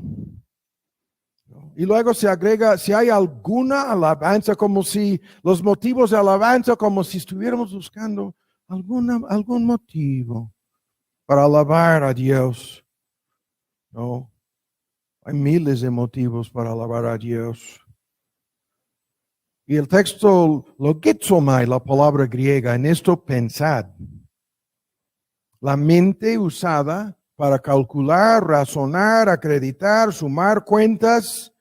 S1: Y luego se agrega, si hay alguna alabanza, como si los motivos de alabanza, como si estuviéramos buscando algún motivo para alabar a Dios. No, hay miles de motivos para alabar a Dios. Y el texto, logizomai, la palabra griega, en esto pensad. La mente usada para calcular, razonar, acreditar, sumar cuentas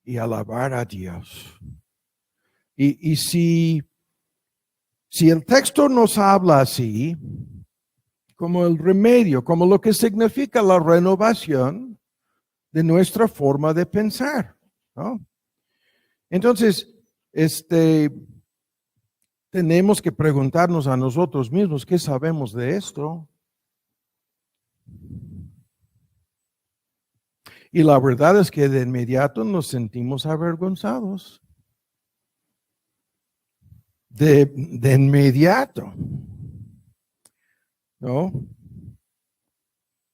S1: y alabar a Dios. Y si el texto nos habla así, como el remedio, como lo que significa la renovación de nuestra forma de pensar, ¿no? Entonces, tenemos que preguntarnos a nosotros mismos, ¿qué sabemos de esto? Y la verdad es que de inmediato nos sentimos avergonzados. De inmediato. ¿No?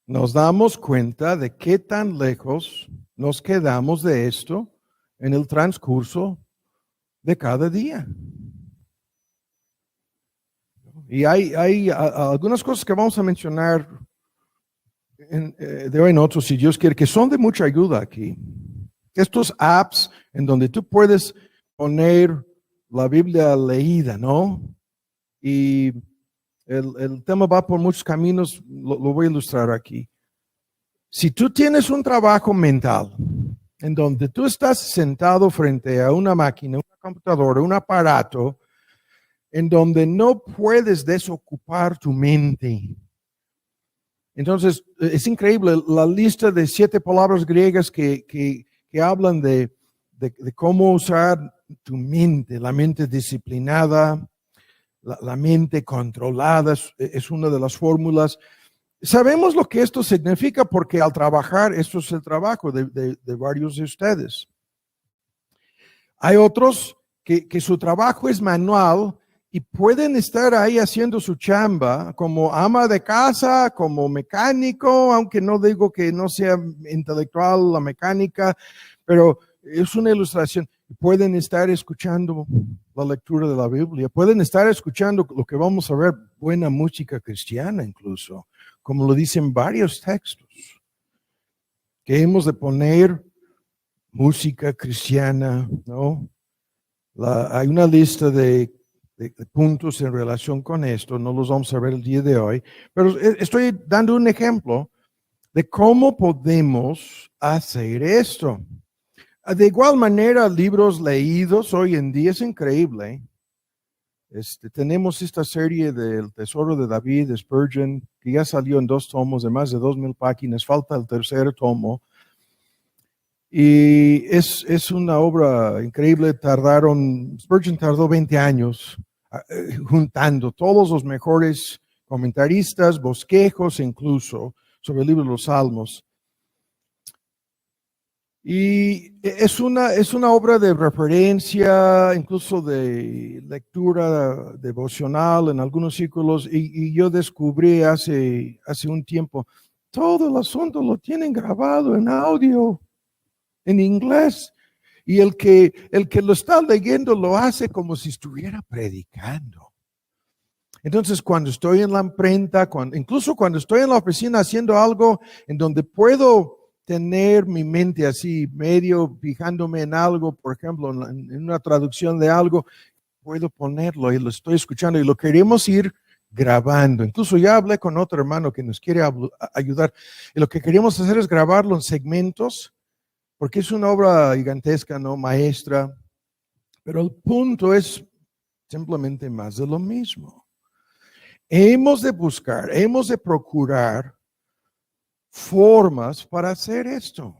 S1: Nos damos cuenta de qué tan lejos nos quedamos de esto en el transcurso de cada día. Y hay algunas cosas que vamos a mencionar de hoy en otros, si Dios quiere, que son de mucha ayuda aquí. Estos apps en donde tú puedes poner la Biblia leída, ¿no? Y el tema va por muchos caminos, lo voy a ilustrar aquí. Si tú tienes un trabajo mental en donde tú estás sentado frente a una máquina, una computadora, un aparato, en donde no puedes desocupar tu mente. Entonces, es increíble la lista de 7 palabras griegas que hablan de cómo usar tu mente, la mente disciplinada, la mente controlada, es una de las fórmulas. Sabemos lo que esto significa porque al trabajar, esto es el trabajo de varios de ustedes. Hay otros que su trabajo es manual y pueden estar ahí haciendo su chamba como ama de casa, como mecánico, aunque no digo que no sea intelectual la mecánica, pero es una ilustración. Pueden estar escuchando la lectura de la Biblia, pueden estar escuchando lo que vamos a ver, buena música cristiana incluso, como lo dicen varios textos, que hemos de poner música cristiana, ¿no? Hay una lista de puntos en relación con esto, no los vamos a ver el día de hoy, pero estoy dando un ejemplo de cómo podemos hacer esto. De igual manera, libros leídos hoy en día es increíble. Tenemos esta serie del Tesoro de David, de Spurgeon, que ya salió en 2 tomos de más de 2,000 páginas, falta el tercer tomo. Y es una obra increíble. Spurgeon tardó 20 años juntando todos los mejores comentaristas, bosquejos incluso, sobre el libro de los Salmos. Y es una obra de referencia, incluso de lectura devocional en algunos círculos, y yo descubrí hace un tiempo, todo el asunto lo tienen grabado en audio, en inglés, y el que lo está leyendo lo hace como si estuviera predicando. Entonces, cuando estoy en la imprenta, incluso cuando estoy en la oficina haciendo algo en donde puedo tener mi mente así, medio fijándome en algo, por ejemplo, en una traducción de algo, puedo ponerlo y lo estoy escuchando y lo queremos ir grabando. Incluso ya hablé con otro hermano que nos quiere ayudar y lo que queremos hacer es grabarlo en segmentos, porque es una obra gigantesca, ¿no? Maestra, pero el punto es simplemente más de lo mismo. Hemos de buscar, hemos de procurar formas para hacer esto.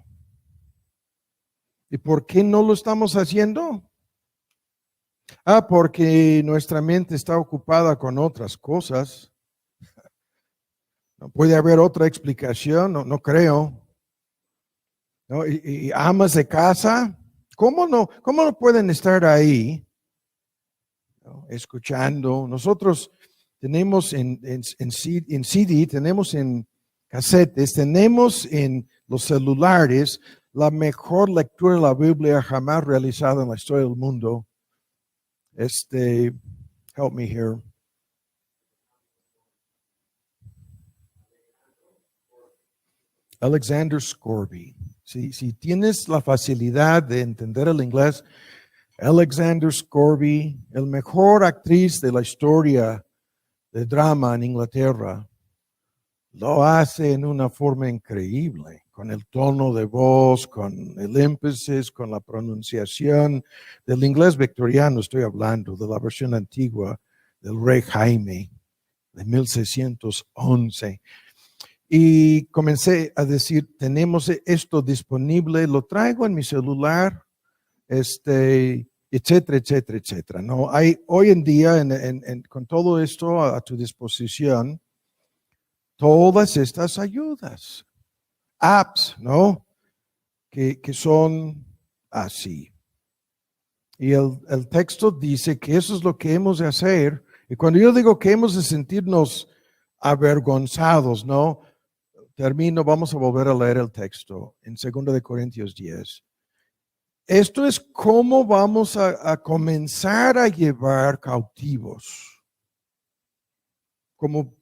S1: ¿Y por qué no lo estamos haciendo? Porque nuestra mente está ocupada con otras cosas. No puede haber otra explicación, no creo. ¿No? Y amas de casa, ¿cómo no pueden estar ahí, ¿no? Escuchando? Nosotros tenemos en CD, tenemos en casetes, tenemos en los celulares la mejor lectura de la Biblia jamás realizada en la historia del mundo. Help me here. Alexander Scourby. Si tienes la facilidad de entender el inglés, Alexander Scourby, el mejor actriz de la historia de drama en Inglaterra, lo hace en una forma increíble, con el tono de voz, con el énfasis, con la pronunciación del inglés victoriano. Estoy hablando de la versión antigua del rey Jaime de 1611. Y comencé a decir, tenemos esto disponible, lo traigo en mi celular, etcétera, etcétera, etcétera. No hay hoy en día con todo esto a tu disposición, todas estas ayudas, apps, ¿no? Que son así. Y el texto dice que eso es lo que hemos de hacer. Y cuando yo digo que hemos de sentirnos avergonzados, ¿no? Termino, vamos a volver a leer el texto en 2 de Corintios 10. Esto es cómo vamos a comenzar a llevar cautivos. Como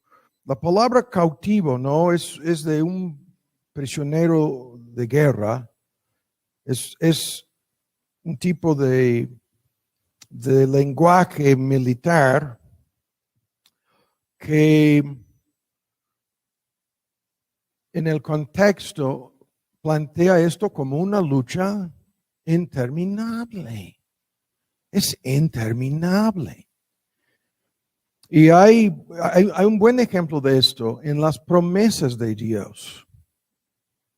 S1: la palabra cautivo, ¿no? Es de un prisionero de guerra. Es un tipo de lenguaje militar que en el contexto plantea esto como una lucha interminable. Es interminable. Y hay un buen ejemplo de esto en las promesas de Dios.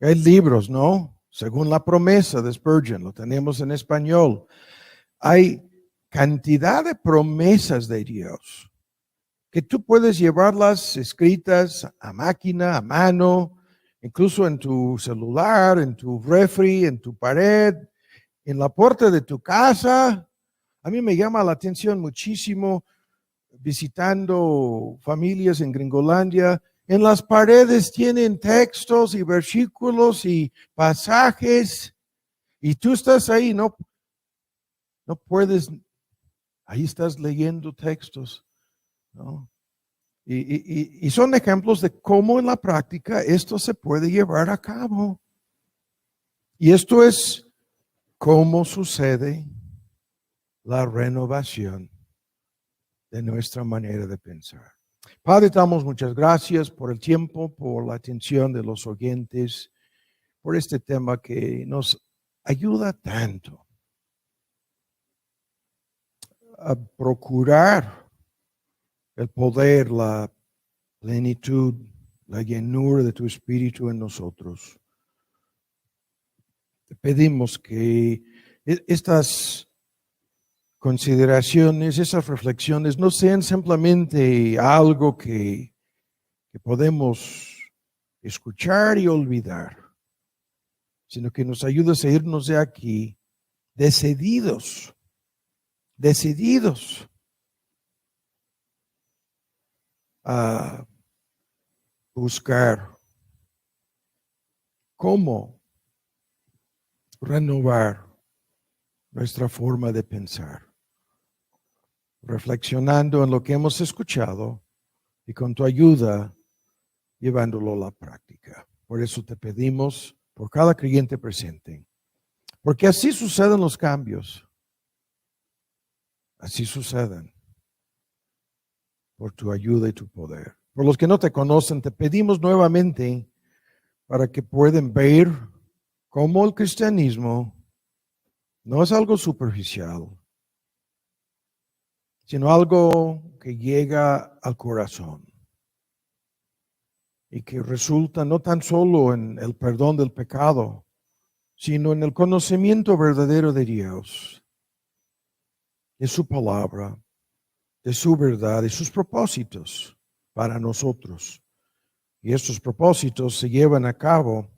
S1: Hay libros, ¿no? Según la promesa de Spurgeon, lo tenemos en español. Hay cantidad de promesas de Dios que tú puedes llevarlas escritas a máquina, a mano, incluso en tu celular, en tu refri, en tu pared, en la puerta de tu casa. A mí me llama la atención muchísimo visitando familias en Gringolandia, en las paredes tienen textos y versículos y pasajes, y tú estás ahí, no puedes, ahí estás leyendo textos, ¿no? Y son ejemplos de cómo en la práctica esto se puede llevar a cabo. Y esto es cómo sucede la renovación de nuestra manera de pensar. Padre, te damos muchas gracias por el tiempo, por la atención de los oyentes, por este tema que nos ayuda tanto a procurar el poder, la plenitud, la llenura de tu Espíritu en nosotros. Te pedimos que estas consideraciones, esas reflexiones no sean simplemente algo que podemos escuchar y olvidar, sino que nos ayudes a irnos de aquí decididos a buscar cómo renovar nuestra forma de pensar, reflexionando en lo que hemos escuchado y con tu ayuda llevándolo a la práctica. Por eso te pedimos por cada creyente presente, porque así suceden los cambios, así suceden por tu ayuda y tu poder. Por los que no te conocen, te pedimos nuevamente para que puedan ver cómo el cristianismo no es algo superficial, sino algo que llega al corazón y que resulta no tan solo en el perdón del pecado, sino en el conocimiento verdadero de Dios, de su palabra, de su verdad, de sus propósitos para nosotros. Y estos propósitos se llevan a cabo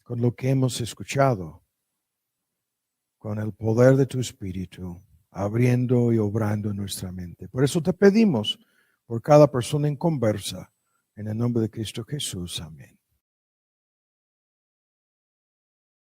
S1: con lo que hemos escuchado, con el poder de tu Espíritu, abriendo y obrando en nuestra mente. Por eso te pedimos por cada persona en conversa, en el nombre de Cristo Jesús. Amén.